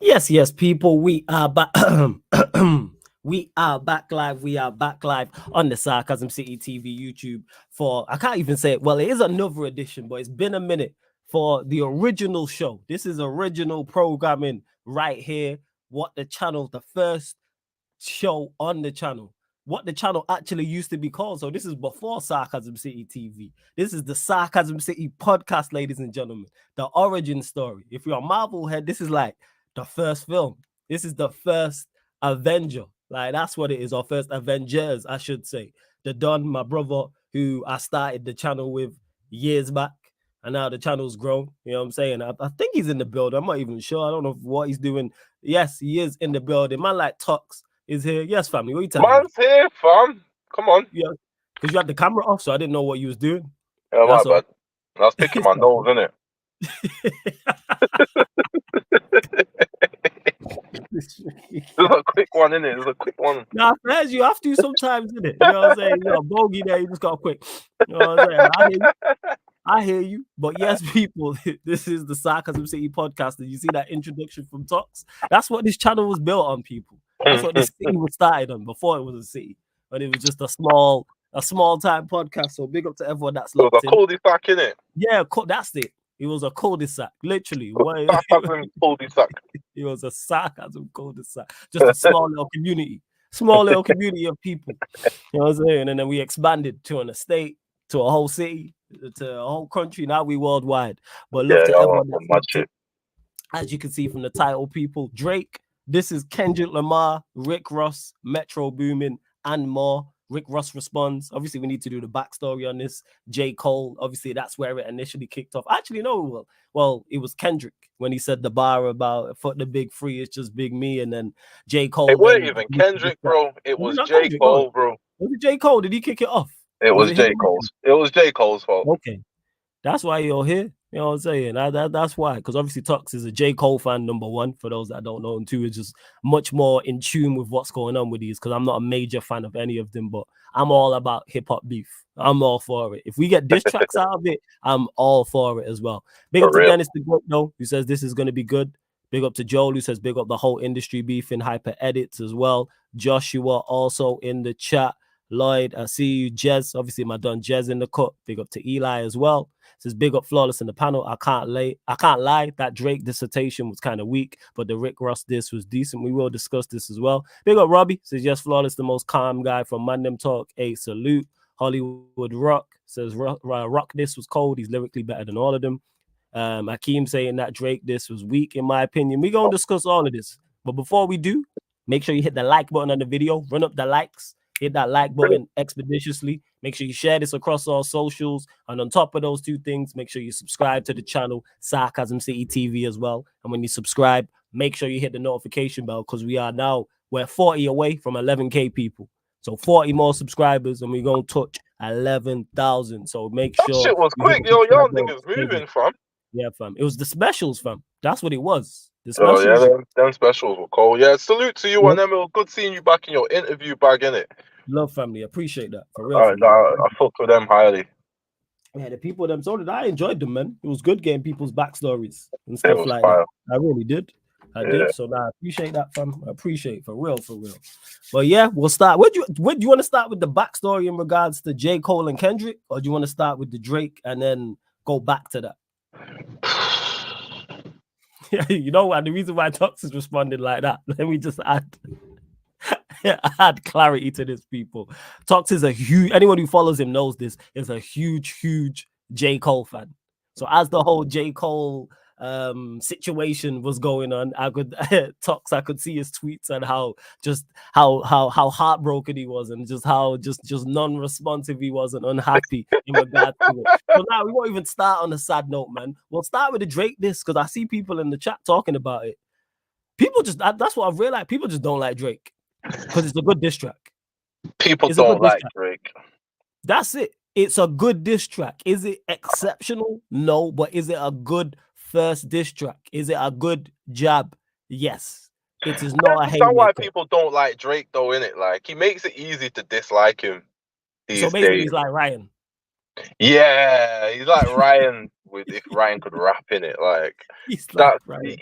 Yes, people, we are back. We are back live. We are back live on the Sarcasm City TV YouTube for, I can't even say it. Well, it is another edition, but it's been a minute for the original show. This is original programming right here. What the channel, the first show on the channel, what the channel actually used to be called. So this is before Sarcasm City TV. This is the Sarcasm City podcast, ladies and gentlemen. The origin story. If you're a Marvel head, this is like the first film. This is the first Avenger. Like, that's what it is. Our first Avengers, I should say. The Don, my brother, who I started the channel with years back. And now the channel's grown. You know what I'm saying? I think he's in the building. I'm not even sure. I don't know what he's doing. Yes, he is in the building. Man like Tox is here. Yes, family. What are you telling Man's me? here, fam. Come on. Yeah, because you had the camera off, so I didn't know what you was doing. Yeah, That's my all. bad. I was picking my nose, innit? This is a quick one, innit? This is a quick one. Nah, fairs, you have to sometimes, innit? You know what I'm saying? You're a bogey there, you just got quick. You know what I'm saying? I hear you. But yes, people, this is the Sarcasm City podcast. And you see that introduction from Tox? That's what this channel was built on, people. That's what this city was started on before it was a city. When it was just a small time podcast. So big up to everyone that's locked It was a cul-de-sac, innit? Yeah, that's it. It was a cul-de-sac, literally. Sarcasm cul-de-sac. It was a sarcasm cul-de-sac. Just a small little community. Small little community of people. You know what I'm saying? And then we expanded to an estate, to a whole city, to a whole country. Now we worldwide. But look to everyone that's, as you can see from the title, people, Drake. This is Kendrick Lamar, Rick Ross, Metro Boomin, and more. Rick Ross responds. Obviously, we need to do the backstory on this. J. Cole, obviously, that's where it initially kicked off. Actually, no, well, it was Kendrick when he said the bar about "fuck the big three, it's just big me," and then J. Cole. It wasn't even Kendrick, bro. It was J. Cole, bro. Was it J. Cole? Did he kick it off? It was J. Cole's. It was J. Cole's fault. Okay. That's why you're here. You know what I'm saying? That's why. Because obviously Tox is a J. Cole fan, number one, for those that don't know. And two, is just much more in tune with what's going on with these. Because I'm not a major fan of any of them, but I'm all about hip-hop beef. I'm all for it. If we get diss tracks out of it, I'm all for it as well. Big up to Dennis the Goat, though, who says this is going to be good. Big up to Joel, who says big up the whole industry beef in hyper edits as well. Joshua also in the chat. Lloyd, I see you. Jez, obviously my done Jez in the cut. Big up to Eli as well. Says big up Flawless in the panel. I can't lie. That Drake dissertation was kind of weak, but the Rick Ross diss was decent. We will discuss this as well. Big up Robbie. Says yes, Flawless, the most calm guy from Mandem Talk. A salute. Hollywood Rock says Rock diss was cold. He's lyrically better than all of them. Akeem saying that Drake diss was weak in my opinion. We're gonna discuss all of this, but before we do, make sure you hit the like button on the video. Run up the likes. Hit that like button expeditiously. Make sure you share this across all socials. And on top of those two things, make sure you subscribe to the channel, Sarcasm City TV as well. And when you subscribe, make sure you hit the notification bell because we're 40 away from 11K people. So 40 more subscribers and we're going to touch 11,000. So make sure. That shit was quick. Yo, y'all niggas moving, fam. Yeah, fam. It was the specials, fam. That's what it was. Oh, yeah, them specials were cool. Yeah, salute to you and them. It was good seeing you back in your interview bag, innit? Love, family. Appreciate that. For real. All right, I fucked with them highly. Yeah, the people them so did I enjoyed them, man. It was good getting people's backstories and stuff like that. I really did. I did. So I appreciate that, fam. I appreciate it, for real. But yeah, we'll start. What do you want to start with the backstory in regards to J. Cole and Kendrick, or do you want to start with the Drake and then go back to that? Yeah, you know what? The reason why Tox is responding like that, let me just add clarity to this, people. Tox is a huge, anyone who follows him knows this, is a huge J. Cole fan. So as the whole J. Cole situation was going on, I could see his tweets and how heartbroken he was and just how just non-responsive he was and unhappy in regard to it. So now we won't even start on a sad note, man. We'll start with the Drake diss because I see people in the chat talking about it. People just, that's what I've realized, people just don't like Drake because it's a good diss track. People don't like Drake. That's it. It's a good diss track. Is it exceptional? No, but is it a good first diss track? Is it a good jab? Yes. It is not a hate. That's why people don't like Drake, though, innit? Like, he makes it easy to dislike him these days. He's like Ryan. Yeah, he's like Ryan with if Ryan could rap in it. Like He's like that, Ryan.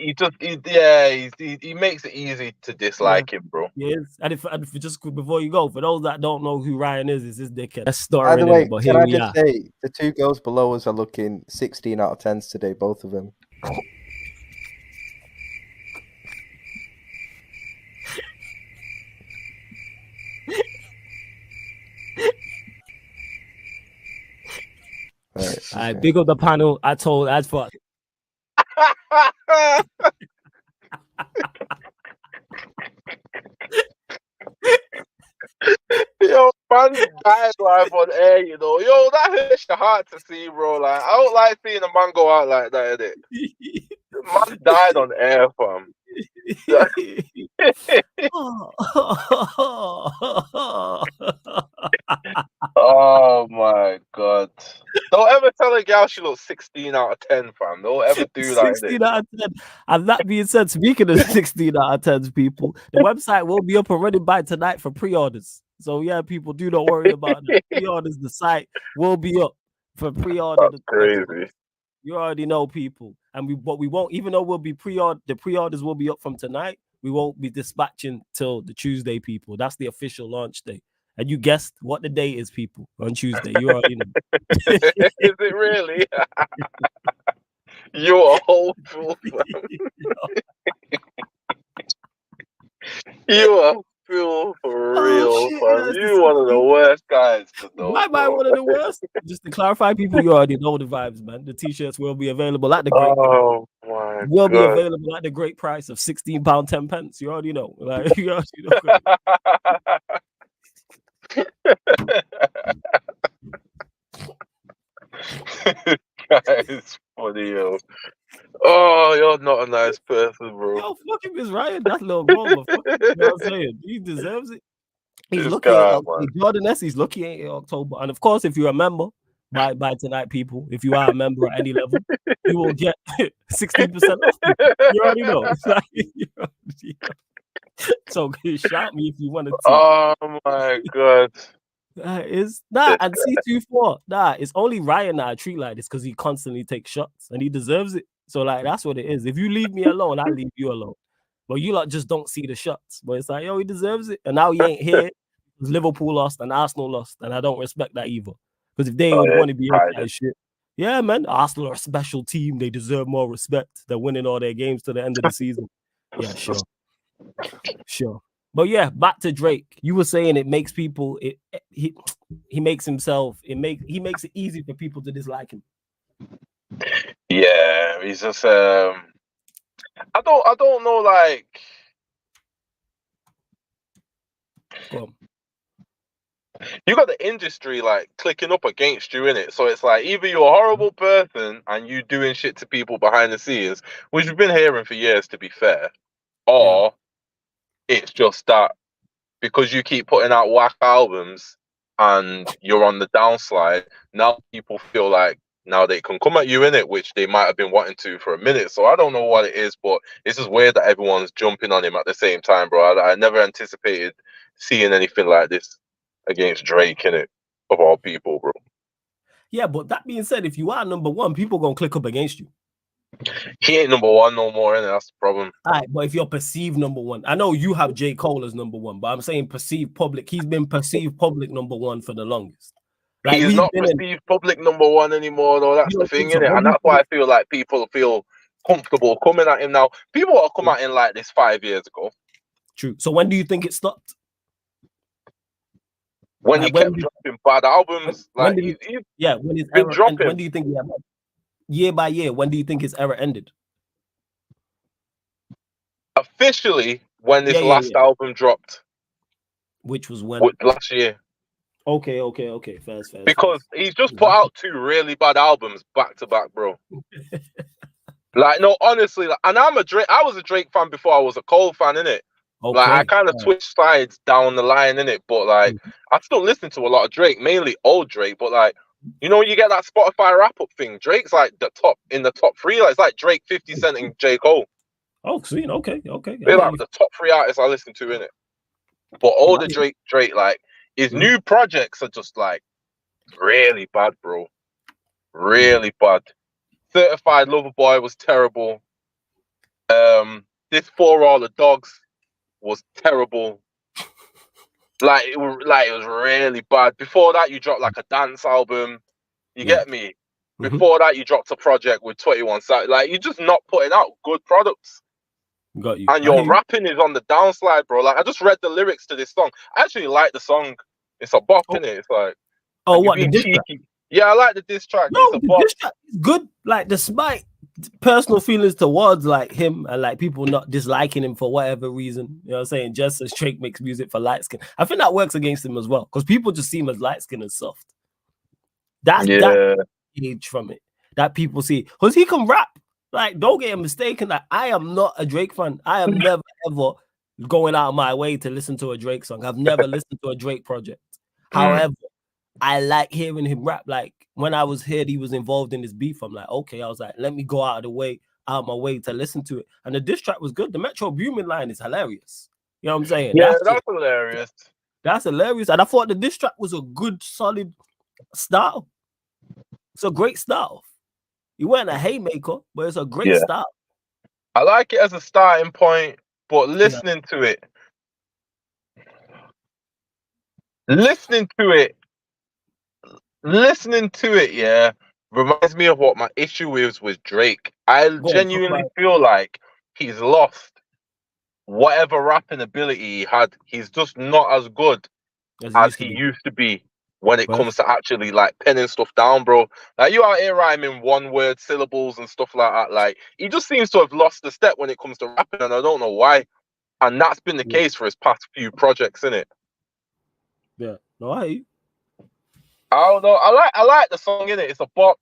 he makes it easy to dislike him, bro. Yes, and if just before you go, for those that don't know who Ryan is this dickhead. That's By starring the in way, it, but can here I we just are. say the two girls below us are looking 16 out of 10s today, both of them. I big up the panel. I told as for Yo, man died live on air, you know. Yo, that hurts your heart to see, bro. Like, I don't like seeing a man go out like that, innit? Man died on air, fam. Oh my god. Don't ever tell a gal she looks 16 out of 10, fam. Don't ever do that. 16 out of 10. And that being said, speaking of 16 out of 10 people, the website will be up and running by tonight for pre-orders. So yeah, people, do not worry about that. Pre-orders, the site will be up for pre-order. That's crazy. You already know, people. And we won't, even though we'll be the pre-orders will be up from tonight, we won't be dispatching till the Tuesday, people. That's the official launch day. And you guessed what the day is, people, on Tuesday. You already know. Is it really? You're a whole fool, fam. You're a fool for real, fam. You're one of the worst guys to know. Why am I one of the worst? Just to clarify, people, you already know the vibes, man. The t-shirts will be available at the great be available at the great price of £16, 10 pence. You already know. Like, you already know. Guys, funny, yo. Oh, you're not a nice person, bro. Yo, fuck him, is Ryan. That little bro, you know what I'm saying? He deserves it. He's This lucky. guy, Jordan S, he's lucky in October. And of course, if you're a member by tonight, people, if you are a member at any level, you will get 16% off. You already know. So shout me if you want to. Oh my god. It's not and C24. It's only Ryan that I treat like this because he constantly takes shots and he deserves it. So like that's what it is. If you leave me alone, I leave you alone. But you lot just don't see the shots. But it's like, yo, he deserves it. And now he ain't here. Liverpool lost and Arsenal lost, and I don't respect that either. Because if they would want to be here, shit, yeah, man, Arsenal are a special team. They deserve more respect. They're winning all their games to the end of the season. Yeah, sure. But yeah, back to Drake. You were saying it makes people. He makes himself. He makes it easy for people to dislike him. Yeah, he's just. I don't know. Like, go on. You got the industry like clicking up against you in it, so it's like either you're a horrible person and you doing shit to people behind the scenes, which we've been hearing for years, to be fair, or it's just that because you keep putting out whack albums and you're on the downslide, now people feel like now they can come at you in it, which they might have been wanting to for a minute. So I don't know what it is, but it's just weird that everyone's jumping on him at the same time, bro. I never anticipated seeing anything like this against Drake in it, of all people, bro. Yeah, but that being said, if you are number one, people gonna click up against you. He ain't number one no more, and that's the problem. All right, but if you're perceived number one, I know you have J. Cole as number one, but I'm saying perceived public. He's been perceived public number one for the longest. Like, he's not perceived public number one anymore, though. That's the thing, innit? And that's why I feel like people feel comfortable coming at him now. People are come at him like this 5 years ago. True. So when do you think it stopped? When he kept dropping bad albums, like when his been era dropping. when do you think year by year? When do you think his era ended? Officially, when this last album dropped, which was when last year. Okay. Fair. Because he's just put out 2 really bad albums back to back, bro. Like, no, honestly, like, and I was a Drake fan before I was a Cole fan, innit? Okay. Like, I kind of switched sides down the line, innit? But like, I still listen to a lot of Drake, mainly old Drake. But like, you know, when you get that Spotify wrap up thing, Drake's like in the top 3. Like, it's like Drake, 50 Cent, and J. Cole. Oh, sweet. Okay. They're like the top 3 artists I listen to, innit? But all the Drake, like, his new projects are just like really bad, bro. Really bad. Certified Lover Boy was terrible. This For All the Dogs was terrible. Like it was really bad. Before that, you dropped like a dance album. You get me? Before that, you dropped a project with 21 Savage. Like you're just not putting out good products. Got you. And your rapping is on the downslide, bro. Like I just read the lyrics to this song. I actually like the song. It's a bop, innit? It's like what, the being diss track? cheeky. Yeah, I like the diss track. No, It's a the bop. diss track is good. Like despite personal feelings towards like him and like people not disliking him for whatever reason, you know what I'm saying? Just as Drake makes music for light skin, I think that works against him as well because people just see him as light skin and soft. That's that age from it that people see because he can rap. Like, don't get mistaken. Like, I am not a Drake fan. I am never ever going out of my way to listen to a Drake song. I've never listened to a Drake project. However, I like hearing him rap. Like when I was here, he was involved in this beef. I'm like, okay, I was like, let me go out of my way to listen to it. And the diss track was good. The Metro Boomin line is hilarious. You know what I'm saying? Yeah, that's hilarious. That's hilarious. And I thought the diss track was a good, solid style. It's a great style. He wasn't a haymaker, but it's a great style. I like it as a starting point, but listening to it, yeah, reminds me of what my issue is with Drake. I genuinely feel like he's lost whatever rapping ability he had. He's just not as good as he used to be when it comes to actually like penning stuff down, bro. Like you out here rhyming one word syllables and stuff like that. Like he just seems to have lost the step when it comes to rapping, and I don't know why. And that's been the case for his past few projects, innit? Yeah, no, I don't know. I like the song, innit? It's a bop.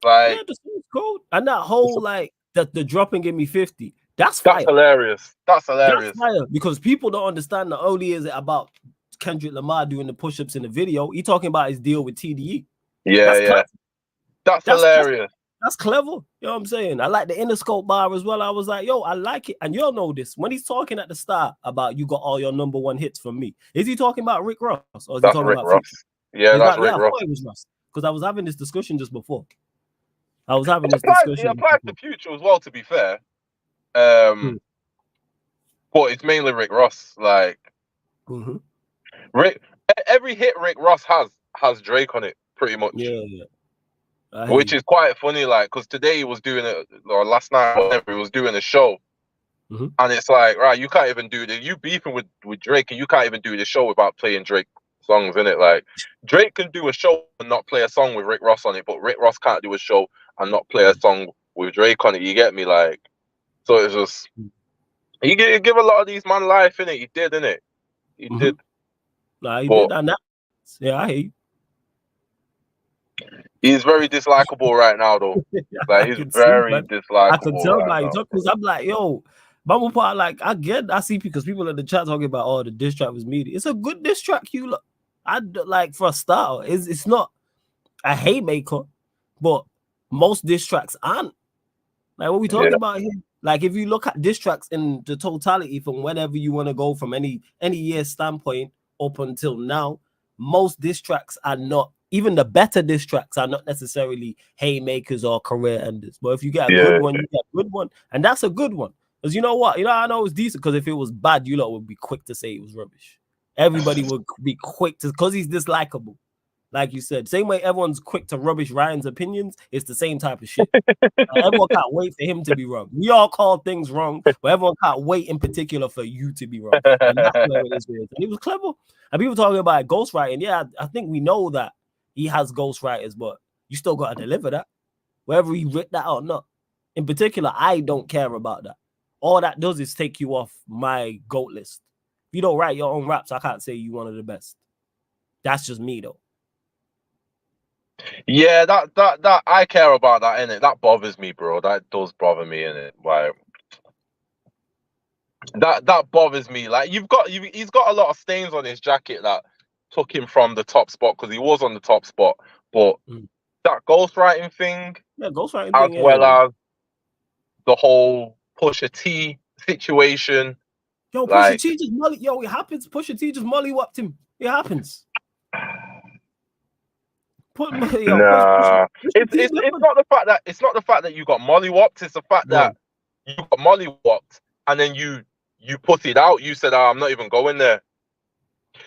Like the song's cool. And that whole like the drop and give me 50. That's fire. That's hilarious. That's fire because people don't understand. Not only is it about Kendrick Lamar doing the push-ups in the video, he talking about his deal with TDE. That's hilarious. That's clever. You know what I'm saying? I like the Interscope bar as well. I was like, yo, I like it. And you'll know this. When he's talking at the start about you got all your #1 hits from me, is he talking about Rick Ross? Or is he talking Rick about Ross? Yeah, that's Rick Ross. I thought it was Ross. Because I was having this discussion just before. It applies to Future as well, to be fair. But it's mainly Rick Ross. Like every hit Rick Ross has Drake on it, pretty much. Which is quite funny, like, because today he was doing it, or last night, whatever, he was doing a show. And it's like, right, you can't even do this. You beefing with Drake, and you can't even do the show without playing Drake songs, innit? Like, Drake can do a show and not play a song with Rick Ross on it, but Rick Ross can't do a show and not play a song with Drake on it. You get me? Like, so it's just, he give a lot of these man life, innit? He did, innit? He did. Nah, he did, and that, I hate. He's very dislikable right now, though. Like he's very dislikable. I can tell by because I'm like, yo, Bumble Part, like I see because people in the chat talking about, oh, the diss track was meaty. It's a good diss track, you look. I like for a style. It's not a haymaker, but most diss tracks aren't. Like what we talking about here. Like if you look at diss tracks in the totality from whenever you want to go from any year standpoint up until now, most diss tracks are not. Even the better diss tracks are not necessarily haymakers or career enders. But if you get a good one, you get a good one. And that's a good one. Because you know what? I know it's decent because if it was bad, you lot would be quick to say it was rubbish. Everybody would be quick to, because he's dislikable. Like you said, same way everyone's quick to rubbish Ryan's opinions, it's the same type of shit. Everyone can't wait for him to be wrong. We all call things wrong, but everyone can't wait in particular for you to be wrong. And that's where it is. And it was clever. And people talking about ghostwriting. Yeah, I think we know that he has ghostwriters, but you still got to deliver that. Whether he writ that or not. In particular, I don't care about that. All that does is take you off my GOAT list. If you don't write your own raps, I can't say you one of the best. That's just me, though. Yeah, that I care about that, innit? That bothers me, bro. That does bother me, innit? Like that bothers me. Like he's got a lot of stains on his jacket that took him from the top spot because he was on the top spot. But that ghostwriting thing, well as the whole Pusha T situation. Yo, Pusha T just molly. Yo, it happens. Pusha T just mollywopped him. It happens. Put Nah, Pusha T it's different, not the fact that you got mollywopped. It's the fact bro. that you got mollywopped and then you putted out. You said, "I'm not even going there."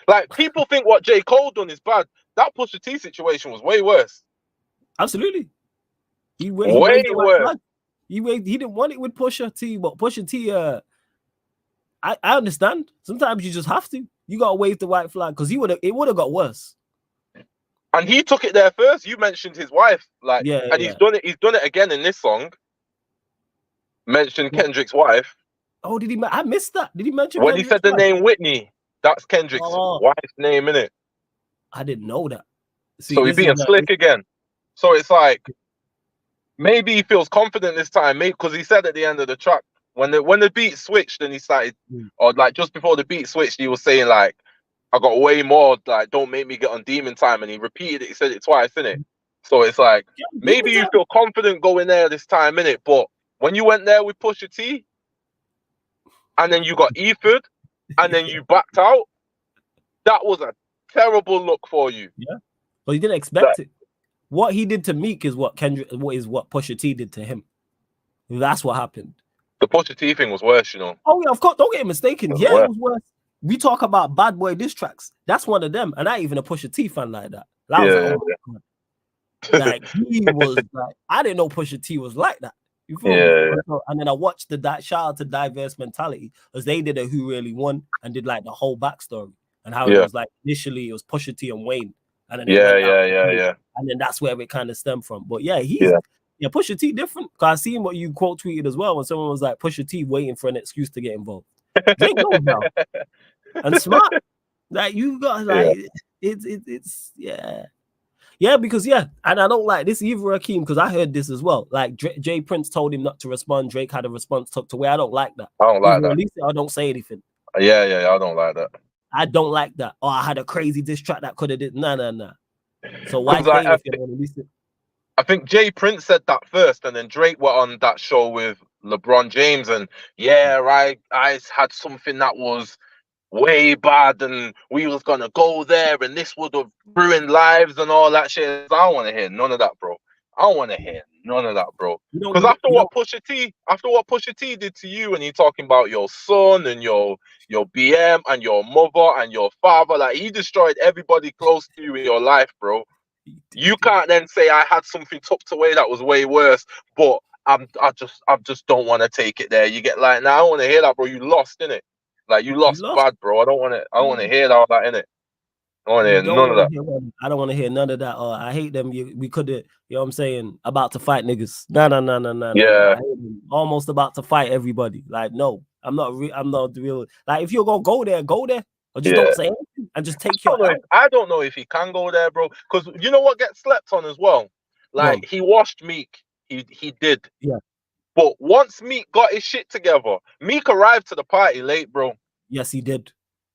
Like people think what J. Cole done is bad. That Pusha T situation was way worse. Absolutely. He Way waved the white worse. flag. He didn't want it with Pusha T, but Pusha T, I understand. Sometimes you just have to. You gotta wave the white flag because it would have got worse. And he took it there first. You mentioned his wife, like, Yeah, and he's done it again in this song. Mentioned Kendrick's wife. Oh, did he? I missed that. Did he mention When he said the name Whitney? That's Kendrick's wife's name, innit? I didn't know that. See, so he's being slick again. So it's like maybe he feels confident this time, maybe because he said at the end of the track when the beat switched and he started, or like just before the beat switched, he was saying like, "I got way more. Like, don't make me get on demon time." And he repeated it. He said it twice, innit? So it's like maybe you feel confident going there this time, innit? But when you went there with Pusha T, and then you got Eford, and then you backed out, that was a terrible look for you. Yeah, but he didn't expect it. What he did to Meek is what Pusha T did to him. That's what happened. The Pusha T thing was worse, you know. Oh yeah, of course. Don't get mistaken. Yeah, it was worse. We talk about bad boy diss tracks. That's one of them, and I ain't even a Pusha T fan like that. I was like, oh my God. Like he was like, I didn't know Pusha T was like that. You feel me? And then I watched shout out to Diverse Mentality as they did a Who Really Won and did like the whole backstory and how it was like initially it was Pusha T and Wayne, and then and then that's where it kind of stemmed from. But yeah, Pusha T different. Cause I seen what you quote tweeted as well when someone was like Pusha T waiting for an excuse to get involved. They know now. And smart. Like you got like it's yeah, because and I don't like this either, Akeem, because I heard this as well. Like Jay Prince told him not to respond. Drake had a response tucked away. I don't like that. I don't like that. Release it or don't say anything. Yeah, I don't like that. I don't like that. Oh, I had a crazy diss track that could have did. Nah. So why say if you don't release it? I think Jay Prince said that first, and then Drake went on that show with LeBron James, and I had something that was way bad, and we was gonna go there, and this would have ruined lives and all that shit. I don't want to hear none of that, bro. I don't want to hear none of that, bro. Because after what Pusha T did to you, and you talking about your son and your BM and your mother and your father, like he destroyed everybody close to you in your life, bro. You can't then say I had something tucked away that was way worse, but I just don't want to take it there. You get like, nah, I don't want to hear that, bro. You lost, innit? Like you lost bad, bro. I don't want to hear all that, innit? I want to hear none of that. I don't want to hear none of that. I hate them. We could have, you know what I'm saying, about to fight niggas. No. Yeah. Almost about to fight everybody. Like, no, I'm not real. Like, if you're gonna go there, or just don't say anything and just take I don't know if he can go there, bro. Because you know what gets slept on as well? Like, he washed Meek. He did. Yeah. But once Meek got his shit together, Meek arrived to the party late, bro. Yes, he did.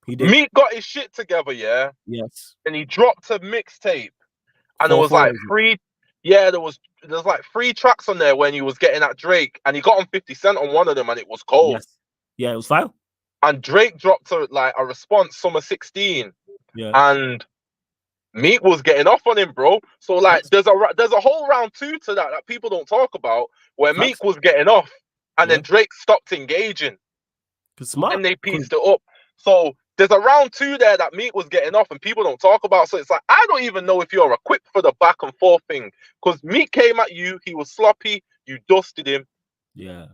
Meek got his shit together, yeah. Yes. And he dropped a mixtape, and there was like there's like 3 tracks on there when he was getting at Drake, and he got on 50 Cent on one of them, and it was cold. Yes. Yeah, it was fine. And Drake dropped a response, Summer 16, and Meek was getting off on him, bro. So like, there's a whole round 2 to that people don't talk about, where Meek was getting off, and then Drake stopped engaging, and they pieced it up. So there's a round 2 there that Meek was getting off, and people don't talk about. So it's like, I don't even know if you're equipped for the back and forth thing, because Meek came at you, he was sloppy, you dusted him. Yeah.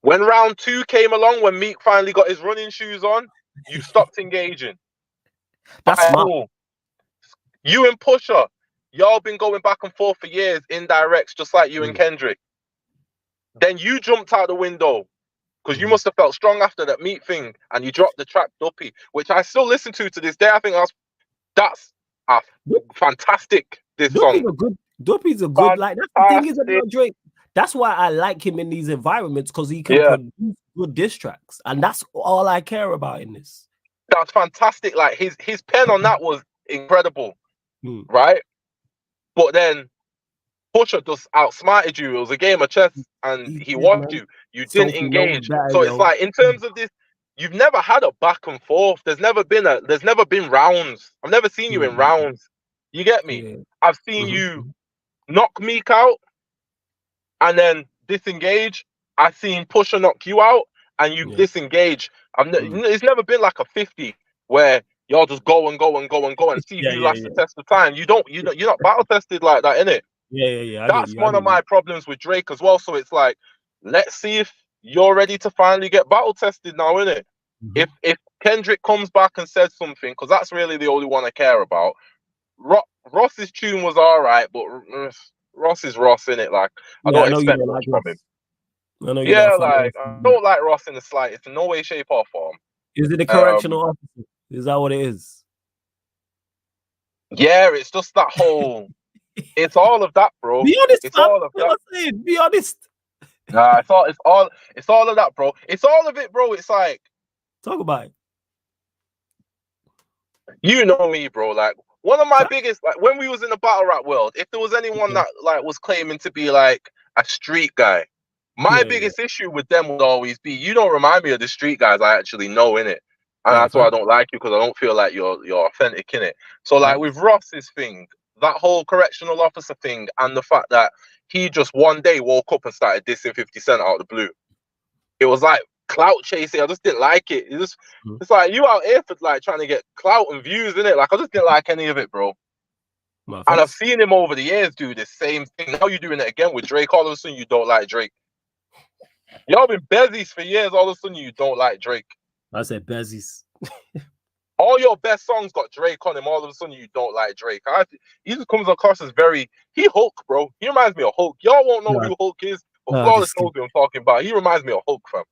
When round 2 came along, when Meek finally got his running shoes on, you stopped engaging. That's smart. You and Pusha, y'all been going back and forth for years, indirects, just like you and Kendrick. Then you jumped out the window, because you must have felt strong after that Meek thing, and you dropped the track Duppy, which I still listen to this day. I think that's a fantastic song. Duppy's a good, like, that's the thing is about Drake. That's why I like him in these environments, because he can produce good diss tracks, and that's all I care about in this. That's fantastic. Like his pen on that was incredible, right? But then Pusha just outsmarted you. It was a game of chess, and he watched you. You didn't engage. So it's like, in terms of this, you've never had a back and forth. There's never been rounds. I've never seen you in rounds. You get me? Yeah. I've seen you knock Meek out and then disengage. I've seen Pusha knock you out and you disengage. It's never been like a 50 where y'all just go and go and go and go and see who lasts the test of time. You're not battle tested like that, innit? Yeah. That's one of my problems with Drake as well. So it's like, let's see if you're ready to finally get battle tested now, innit? If Kendrick comes back and says something, because that's really the only one I care about. Ross's tune was all right, but Ross is Ross, innit? Like, I don't expect much from him. I know I don't like Ross in the slightest, in no way, shape, or form. Is it the correctional officer? Is that what it is? Yeah, it's just that whole. It's all of that, bro. Be honest, it's all of that. Saying. Be honest. Nah, it's all of that, bro. It's all of it, bro. It's like, talk about it. You know me, bro. Like, one of my biggest, like, when we was in the battle rap world, if there was anyone that like was claiming to be like a street guy, my biggest issue with them would always be, you don't remind me of the street guys I actually know, innit? And that's why I don't like you, because I don't feel like you're authentic, innit? So like with Ross's thing, that whole correctional officer thing, and the fact that he just one day woke up and started dissing 50 Cent out of the blue. It was like clout chasing. I just didn't like it. It's like, you out here for like trying to get clout and views, innit? Like, I just didn't like any of it, bro. And I've seen him over the years do the same thing. Now you're doing it again with Drake. All of a sudden you don't like Drake. Y'all been bezies for years. All of a sudden you don't like Drake. I said bezies. All your best songs got Drake on them. All of a sudden you don't like Drake. He just comes across as he Hulk, bro. He reminds me of Hulk. Y'all won't know who Hulk is, but Flawless knows who I'm talking about. He reminds me of Hulk, fam.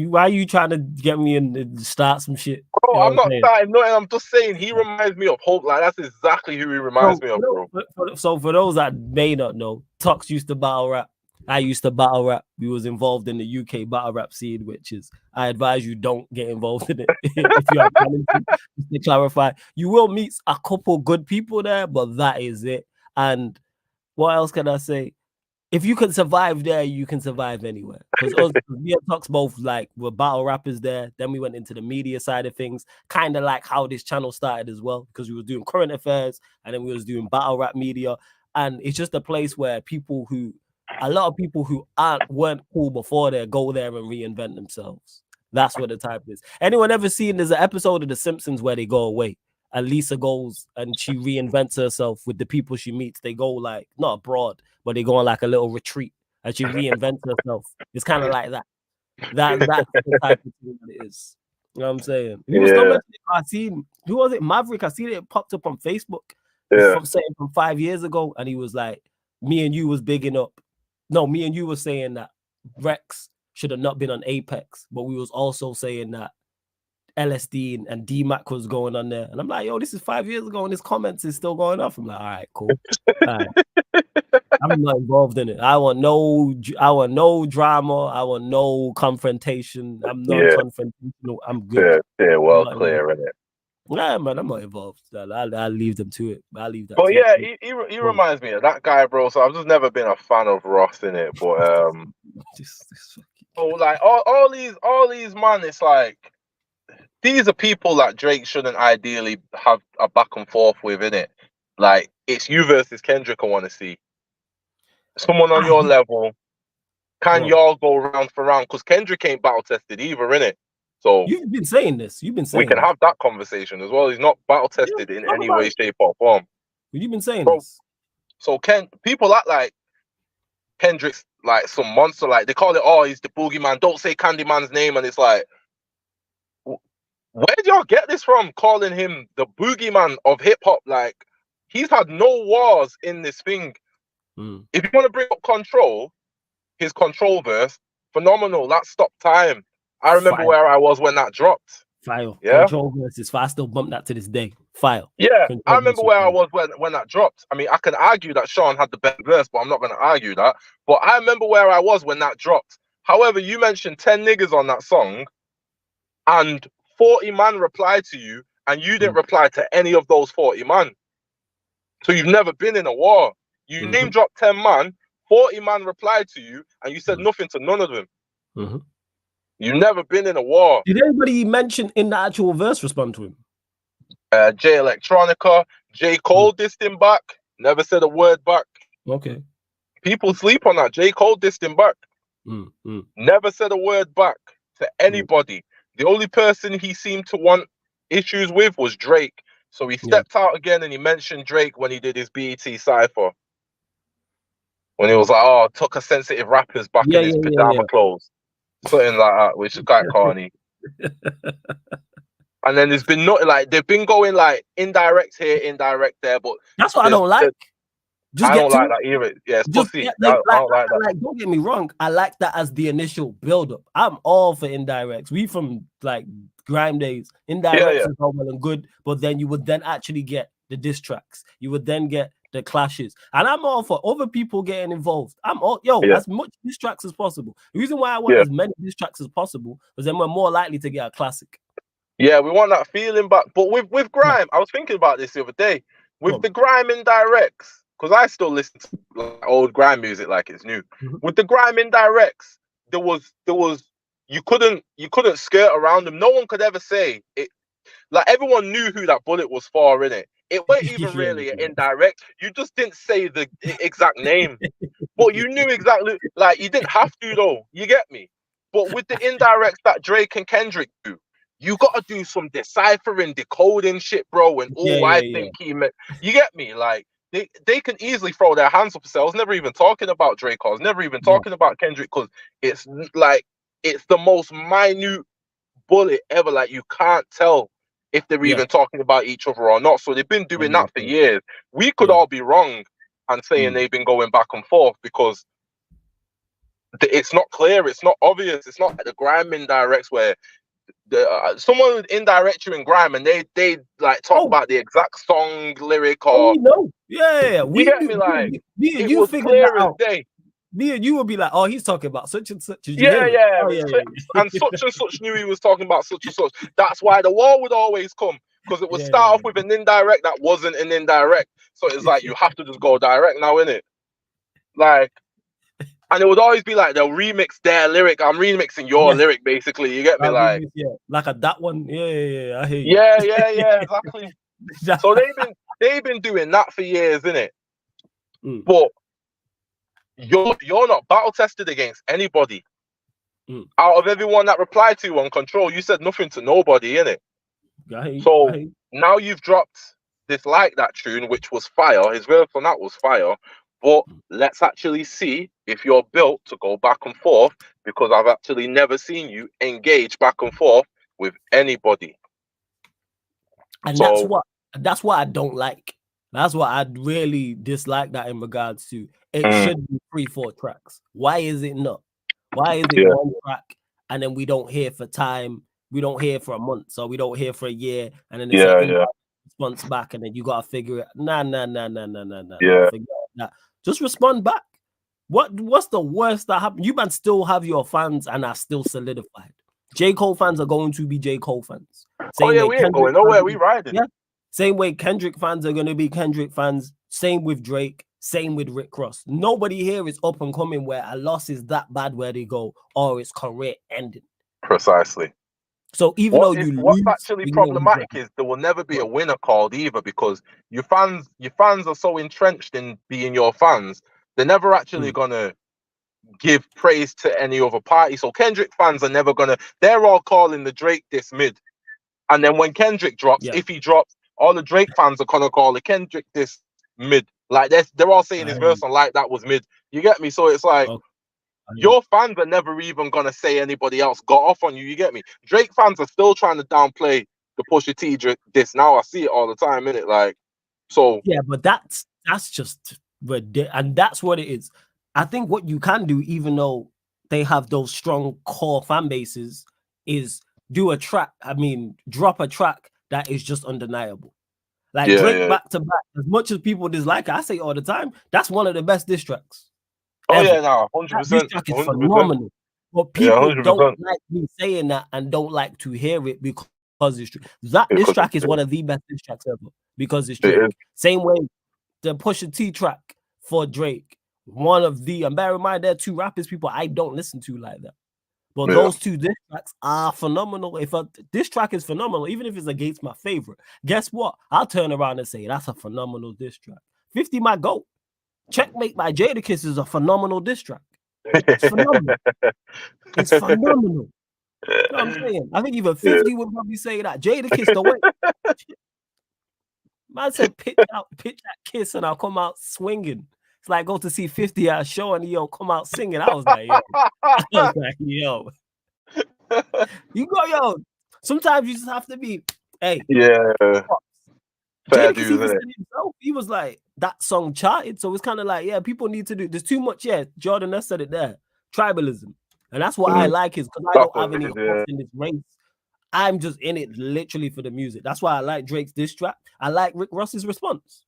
Why are you trying to get me and start some shit? Bro, you know I'm not starting nothing. I'm just saying he reminds me of Hulk. Like, that's exactly who he reminds me of, bro. So for those that may not know, Tox used to battle rap. I used to battle rap. We was involved in the UK battle rap scene, which is, I advise you don't get involved in it. If you are planning to clarify, you will meet a couple good people there, but that is it. And what else can I say? If you can survive there, you can survive anywhere. Because me and Tox both like were battle rappers there. Then we went into the media side of things, kind of like how this channel started as well, because we were doing current affairs and then we was doing battle rap media. And it's just a place where a lot of people who weren't cool before there go there and reinvent themselves. That's what the type is. Anyone ever seen, there's an episode of The Simpsons where they go away and Lisa goes and she reinvents herself with the people she meets. They go like, not abroad, but they go on like a little retreat and she reinvents herself. It's kind of like that. That's the type of thing that it is. You know what I'm saying? I seen, who was it? Maverick. I seen it popped up on Facebook from 5 years ago, and he was like, me and you was bigging up. No, me and you were saying that Rex should have not been on Apex, but we was also saying that LSD and D-Mac was going on there. And I'm like, yo, this is 5 years ago and his comments is still going off. I'm like, all right, cool. All right. I'm not involved in it. I want no drama. I want no confrontation. I'm not confrontational. I'm good. Yeah, well clear, innit? Yeah, man, I'm not involved. I'll leave them to it. I'll leave that. But yeah, he reminds me of that guy, bro. So I've just never been a fan of Ross in it. But so like all these man, it's like these are people that Drake shouldn't ideally have a back and forth with, innit? Like, it's you versus Kendrick I want to see. Someone on your level. Can y'all go round for round? Because Kendrick ain't battle tested either, innit? So you've been saying this. We can have that conversation as well. He's not battle tested in any way, shape, or form. You've been saying this. So people act like Kendrick's like some monster. Like, they call it, he's the boogeyman. Don't say Candyman's name. And it's like, where did y'all get this from? Calling him the boogeyman of hip hop? Like, he's had no wars in this thing. If you want to bring up Control, his Control verse, phenomenal. That stopped time. I remember where I was when that dropped. File. Yeah. Control versus I still bump that to this day. File. Yeah. Control, I remember where I was when that dropped. I mean, I can argue that Sean had the best verse, but I'm not going to argue that. But I remember where I was when that dropped. However, you mentioned 10 niggas on that song and 40 man replied to you, and you didn't reply to any of those 40 man. So you've never been in a war. You name dropped 10 man, 40 man replied to you, and you said nothing to none of them. You've never been in a war. Did anybody mention in the actual verse respond to him? J Electronica, J. Cole dissed him back, never said a word back. Okay. People sleep on that. J. Cole dissed him back, never said a word back to anybody. The only person he seemed to want issues with was Drake. So he stepped out again and he mentioned Drake when he did his BET cypher. When he was like, "Oh, took a sensitive rappers back in his pajama clothes," something like that, which is quite corny. And then there's been not like they've been going like indirect here, indirect there, but that's what I don't like. I don't like that either. Yeah, it's pussy. I don't like that. Like, don't get me wrong. I like that as the initial build-up. I'm all for indirects. We from like grime days. Indirects is all well and good, but then you would then actually get the diss tracks. You would then get the clashes. And I'm all for other people getting involved. I'm all as much diss tracks as possible. The reason why I want as many diss tracks as possible is then we're more likely to get a classic. Yeah, we want that feeling back. But with grime, I was thinking about this the other day. With the grime indirects, because I still listen to like, old grime music like it's new. With the grime indirects, there was you couldn't skirt around them. No one could ever say it. Like everyone knew who that bullet was for, innit? It wasn't even really an indirect. You just didn't say the exact name, but you knew exactly. Like you didn't have to though. You get me? But with the indirects that Drake and Kendrick do, you gotta do some deciphering, decoding shit, bro. And I think he meant. You get me? Like they can easily throw their hands up and say, "I was never even talking about Drake. I was never even talking about Kendrick," because it's like it's the most minute bullet ever. Like you can't tell if they're even talking about each other or not. So they've been doing that for years. We could all be wrong and saying they've been going back and forth because it's not clear, it's not obvious, it's not like the grime indirects where someone would indirect you in grime and they like talk about the exact song lyric or we get me, like you was clear as day. Me and you would be like, "Oh, he's talking about such and such." And such and such knew he was talking about such and such. That's why the war would always come, because it would start off with an indirect that wasn't an indirect. So it's like you have to just go direct now, innit? Like, and it would always be like they'll remix their lyric. I'm remixing your lyric, basically. You get me? Like, like that one. I hear you. Yeah, exactly. So they've been doing that for years, innit? But you're not battle tested against anybody. Out of everyone that replied to you on Control, you said nothing to nobody, innit? Now you've dropped this Like That tune, which was fire. His verse on that was fire. But let's actually see if you're built to go back and forth, because I've actually never seen you engage back and forth with anybody. And that's what I don't like. That's what I really dislike that in regards to it should be 3-4 tracks. Why is it not? Why is it one track and then we don't hear for time? We don't hear for a month, so we don't hear for a year, and then it's response back, and then you gotta figure it. Nah. That. Just respond back. What's the worst that happened? You man still have your fans and are still solidified. J. Cole fans are going to be J. Cole fans. We ain't going nowhere. We riding. Yeah. Same way Kendrick fans are gonna be Kendrick fans. Same with Drake. Same with Rick Ross. Nobody here is up and coming where a loss is that bad where they go, or it's career ending. Precisely. So even though you what's actually problematic is there will never be a winner called either, because your fans are so entrenched in being your fans, they're never actually gonna give praise to any other party. So Kendrick fans are never gonna. They're all calling the Drake diss mid, and then when Kendrick drops, if he drops, all the Drake fans are gonna call the Kendrick diss mid. Like they're all saying his verse on Like That was mid. You get me? So it's like. Your fans are never even gonna say anybody else got off on you. You get me? Drake fans are still trying to downplay the Pusha T diss. Now I see it all the time, innit? Like, so yeah, but that's just and that's what it is. I think what you can do, even though they have those strong core fan bases, is do a track. I mean, drop a track that is just undeniable. Like Drake back to back. As much as people dislike it, I say all the time, that's one of the best diss tracks. Oh yeah, no, 100%. This track is phenomenal. But people don't like me saying that and don't like to hear it because it's true. This track is one of the best diss tracks ever because it's true. Same way the Pusha T track for Drake, one of the, and bear in mind, there are two rappers people I don't listen to like that. But those two diss tracks are phenomenal. If a diss track is phenomenal, even if it's against my favorite, guess what? I'll turn around and say that's a phenomenal diss track. 50 my GOAT. Checkmate by Jadakiss is a phenomenal diss track. It's phenomenal. It's phenomenal. You know what I'm saying? I think even 50 would probably say that. Jadakiss the way. Man said pitch that kiss and I'll come out swinging. It's like go to see 50 at a show and he'll come out singing. I was like, yo. You go, yo. Sometimes you just have to be, hey. Yeah. Fair dues, even said himself, he was like, that song charted. So it's kind of like, yeah, people need to do, there's too much, Jordan has said it there. Tribalism. And that's what I like is because I don't have any hopes in this race. I'm just in it literally for the music. That's why I like Drake's diss track. I like Rick Ross's response.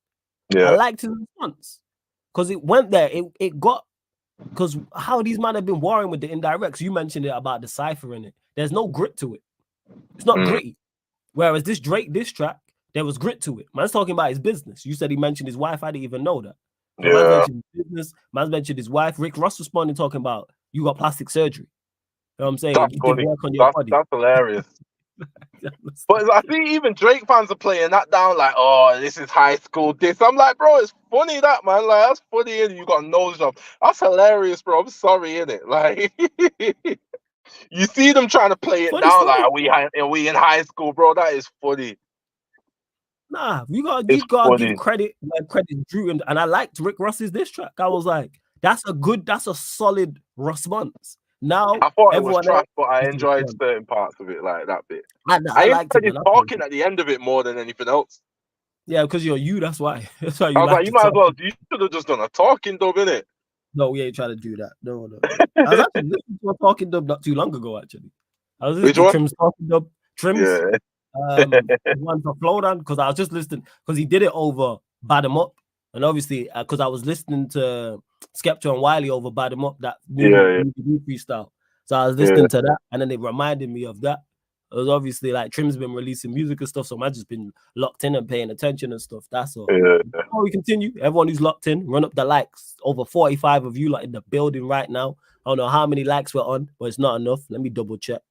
I liked his response. Because it went there. It got, because how these men have been warring with the indirects. You mentioned it about the cipher in it. There's no grit to it. It's not gritty. Whereas this Drake diss track, there was grit to it. Man's talking about his business. You said he mentioned his wife. I didn't even know that. So man's mentioned his business. Man's mentioned his wife. Rick Ross responding talking about you got plastic surgery. You know what I'm saying? That's you did work on your body. That's hilarious. But I think even Drake fans are playing that down like, oh, this is high school diss. I'm like, bro, it's funny that, man. Like, that's funny, and you got a nose job. That's hilarious, bro. I'm sorry, innit? Like, you see them trying to play it down like, are we in high school, bro? That is funny. Nah, you gotta give credit where credit's due, and I liked Rick Ross's diss track. I was like, that's a solid response. Now I thought it was trash, but I enjoyed certain parts of it, like that bit. I liked it. Talking at the end of it more than anything else. Yeah, because you're you. That's why. That's why you. I was like, you might as well. You should have just done a talking dub, innit? No, we ain't trying to do that. No. I was actually listening to a talking dub not too long ago. Actually, I was listening to Trim's talking dub. Trim's one for Flowdown because I was just listening because he did it over Bad 'Em Up, and obviously because I was listening to Skepta and Wiley over Bad 'Em Up, that new freestyle. So I was listening to that, and then it reminded me of that. It was obviously like Trim's been releasing music and stuff, so I've just been locked in and paying attention and stuff. That's all. Before we continue, everyone who's locked in, run up the likes. Over 45 of you like in the building right now. I don't know how many likes we're on, but it's not enough. Let me double check.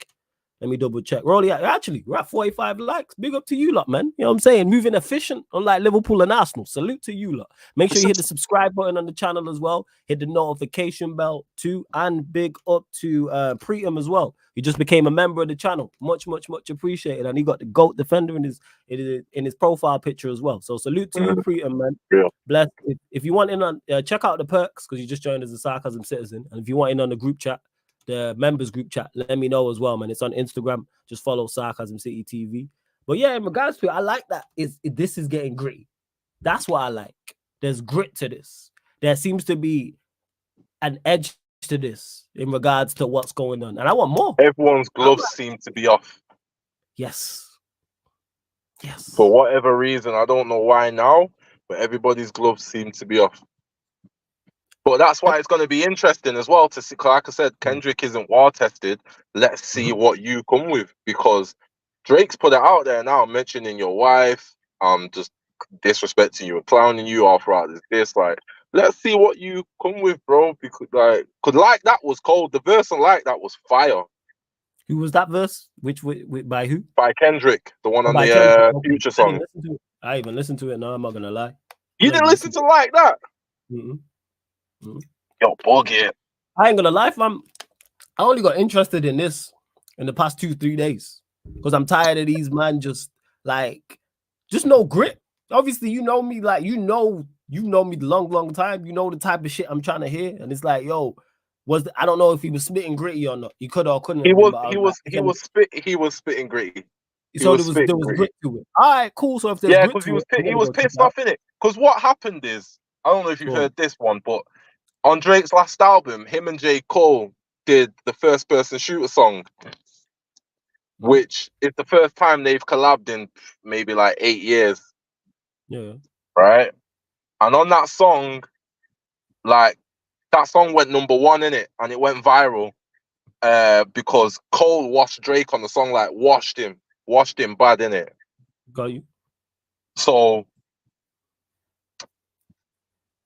Rolly, actually, we're at 45 likes. Big up to you lot, man. You know what I'm saying? Moving efficient, unlike Liverpool and Arsenal. Salute to you lot. Make sure you hit the subscribe button on the channel as well. Hit the notification bell too. And big up to Preetum as well. He just became a member of the channel. Much appreciated. And he got the GOAT defender in his profile picture as well. So salute to you, Preetum, man. Bless. If you want in on, check out the perks because you just joined as a Sarcasm citizen. And if you want in on the group chat, the members group chat, let me know as well, man. It's on Instagram. Just follow Sarcasm City TV. But yeah, in regards to it, I like that. This is getting gritty. That's what I like. There's grit to this. There seems to be an edge to this in regards to what's going on. And I want more. Everyone's gloves seem to be off. Yes. For whatever reason, I don't know why now, but everybody's gloves seem to be off. But that's why it's going to be interesting as well to see. Like I said, Kendrick isn't war tested. Let's see what you come with, because Drake's put it out there now, mentioning your wife, just disrespecting you and clowning you all throughout this. Like, let's see what you come with, bro. Because like that was cold. The verse on like that was fire. Who was that verse? Which by who? By Kendrick, the one on the Future song. I even listened to it. No, I'm not gonna lie. You didn't listen to like that? Yo, bugging. I ain't gonna lie, fam. I only got interested in this in the past 2-3 days because I'm tired of these man just no grit. Obviously, you know me, like you know me the long time. You know the type of shit I'm trying to hear, and it's like, yo, I don't know if he was spitting gritty or not. He could or couldn't. He was spitting gritty. So there was grit to it. All right, cool. So if there's because he was pissed off in it. Because what happened is, I don't know if you've heard this one, but on Drake's last album, him and J. Cole did the First Person Shooter song, which is the first time they've collabed in maybe like 8 years. Yeah. Right? And on that song, like, that song went #1 in it, and it went viral because Cole washed Drake on the song, like, washed him bad in it. Got you. So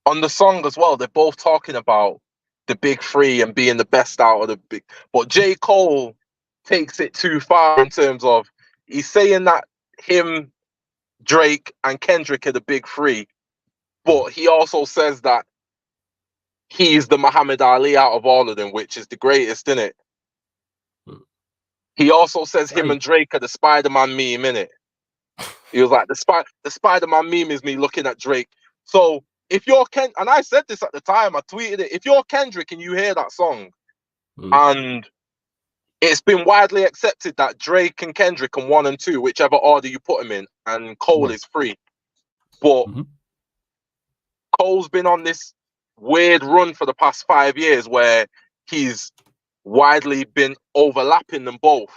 on the song as well, they're both talking about the big three and being the best out of the big. But J. Cole takes it too far in terms of he's saying that him, Drake, and Kendrick are the big three, but he also says that he's the Muhammad Ali out of all of them, which is the greatest, innit? He also says him and Drake are the Spider-Man meme, innit? He was like, the Spider-Man meme is me looking at Drake. So if you're and I said this at the time, I tweeted it, if you're Kendrick and you hear that song, and it's been widely accepted that Drake and Kendrick are 1 and 2, whichever order you put them in, and Cole is 3. But Cole's been on this weird run for the past 5 years where he's widely been overlapping them both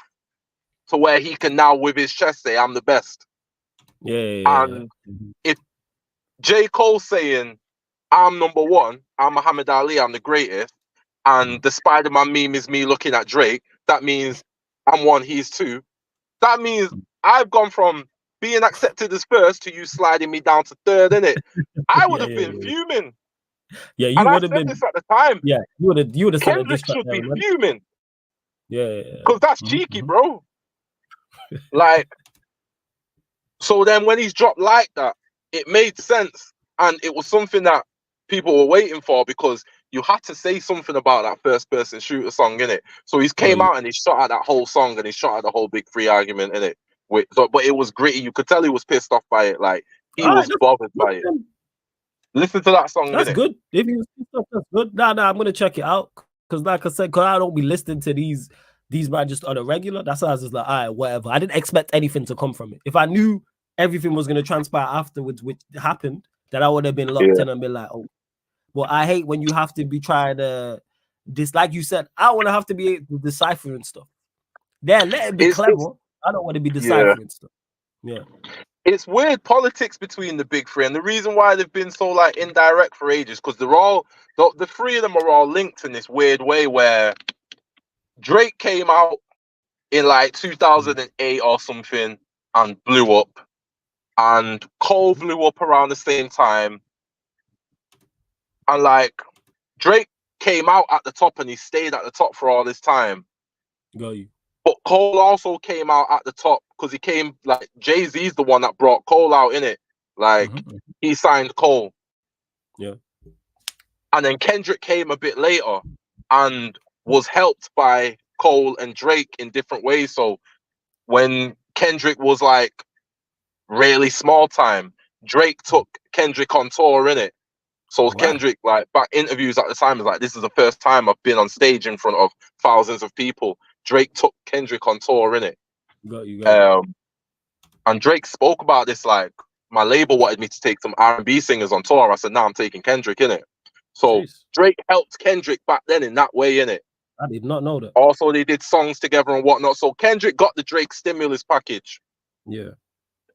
to where he can now with his chest say, I'm the best. And if J. Cole saying, I'm number 1, I'm Muhammad Ali, I'm the greatest, and the Spider-Man meme is me looking at Drake, that means I'm 1, he's 2. That means I've gone from being accepted as first to you sliding me down to 3rd, innit? I would have been fuming. Yeah, you would have been. This at the time. Yeah, you would have. Kendrick should be fuming. Yeah, because that's cheeky, bro. Like, so then when he's dropped like that, it made sense, and it was something that people were waiting for because you had to say something about that first-person shooter song, innit? So he's came out and he shot at that whole song and he shot at the whole Big Three argument, innit? But it was gritty. You could tell he was pissed off by it. Like he was bothered by it. Listen to that song. That's good. If you that's good. Nah, I'm gonna check it out because, like I said, because I don't be listening to these man just on a regular. That's why I was just like, all right, whatever. I didn't expect anything to come from it. If I knew everything was gonna transpire afterwards, which happened, then I would have been locked in and been like, oh. But I hate when you have to be trying to like you said. I want to have to be deciphering stuff. Then let it be clever. I don't want to be deciphering stuff. Yeah. It's weird politics between the big three, and the reason why they've been so like indirect for ages, because they're all the 3 of them are all linked in this weird way where Drake came out in like 2008 or something and blew up, and Cole blew up around the same time, and like Drake came out at the top and he stayed at the top for all this time. Got you. But Cole also came out at the top because he came, like, Jay-Z's the one that brought Cole out, innit? Like, he signed Cole. Yeah. And then Kendrick came a bit later and was helped by Cole and Drake in different ways. So when Kendrick was, like, really small time, Drake took Kendrick on tour, innit? So Kendrick, like, back interviews at the time, was like, this is the first time I've been on stage in front of thousands of people. Drake took Kendrick on tour, innit? Got you. And Drake spoke about this, like, my label wanted me to take some R&B singers on tour. I said, nah, I'm taking Kendrick, innit? So Drake helped Kendrick back then in that way, innit? I did not know that. Also, they did songs together and whatnot. So Kendrick got the Drake stimulus package. Yeah.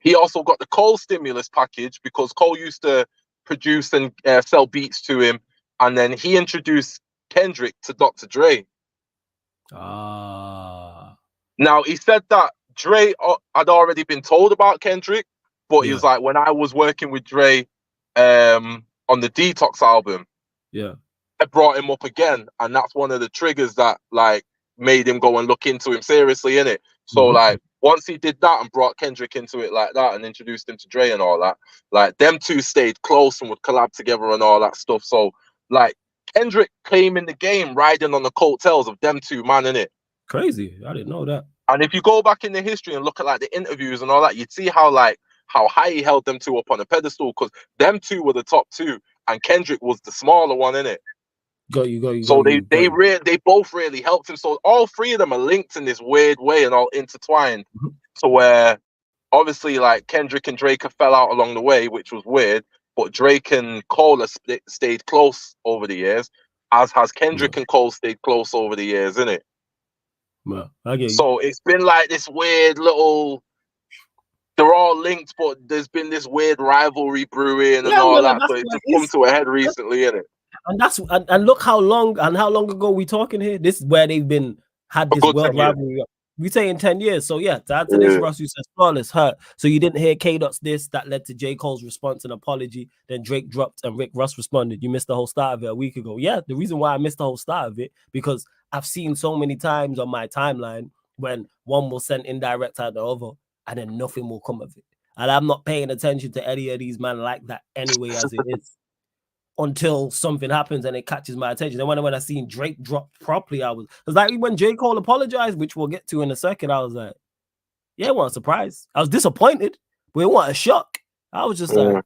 He also got the Cole stimulus package because Cole used to produce and sell beats to him. And then he introduced Kendrick to Dr. Dre. Now, he said that Dre had already been told about Kendrick, but he was like, when I was working with Dre on the Detox album, I brought him up again, and that's one of the triggers that, like, made him go and look into him seriously, innit? So, like, once he did that and brought Kendrick into it like that and introduced him to Dre and all that, like, them two stayed close and would collab together and all that stuff. So, like, Kendrick came in the game riding on the coattails of them two, man, innit? Crazy. I didn't know that. And if you go back in the history and look at, like, the interviews and all that, you'd see how high he held them two up on a pedestal, because them two were the top 2 and Kendrick was the smaller one, innit? Got you. So they both really helped him. So all 3 of them are linked in this weird way and all intertwined. So where obviously, like, Kendrick and Drake have fell out along the way, which was weird. But Drake and Cole have stayed close over the years, as has Kendrick and Cole stayed close over the years, innit? Well, I get you. So it's been like this weird little. They're all linked, but there's been this weird rivalry brewing and all that. So it's just come to a head recently, innit? And look how long ago we talking here. This is where they've had this world rivalry We say in 10 years. So yeah, to add to this, Russ, who says flawless hurt. So you didn't hear K-Dot's this that led to J. Cole's response and apology. Then Drake dropped and Rick Ross responded. You missed the whole start of it a week ago. Yeah, the reason why I missed the whole start of it, because I've seen so many times on my timeline when one will send indirect at the other and then nothing will come of it. And I'm not paying attention to any of these men like that anyway as it is. Until something happens and it catches my attention. And when I seen Drake drop properly, I was like, when J. Cole apologized, which we'll get to in a second, I was like, yeah, it wasn't a surprise. I was disappointed, but it wasn't a shock. I was just like,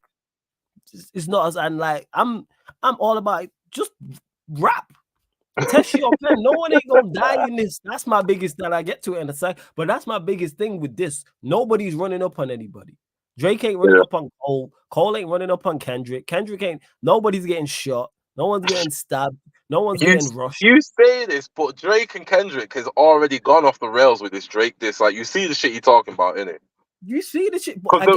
it's not as, and like, I'm all about just rap. Test your pen. No one ain't gonna die in this. That's my biggest, that I get to it in a sec, but that's my biggest thing with this. Nobody's running up on anybody. Drake ain't running up on Cole. Cole ain't running up on Kendrick. Kendrick ain't. Nobody's getting shot. No one's getting stabbed. No one's getting rushed. You say this, but Drake and Kendrick has already gone off the rails with this Drake. This, like, you see the shit he's talking about, innit? You see the shit, because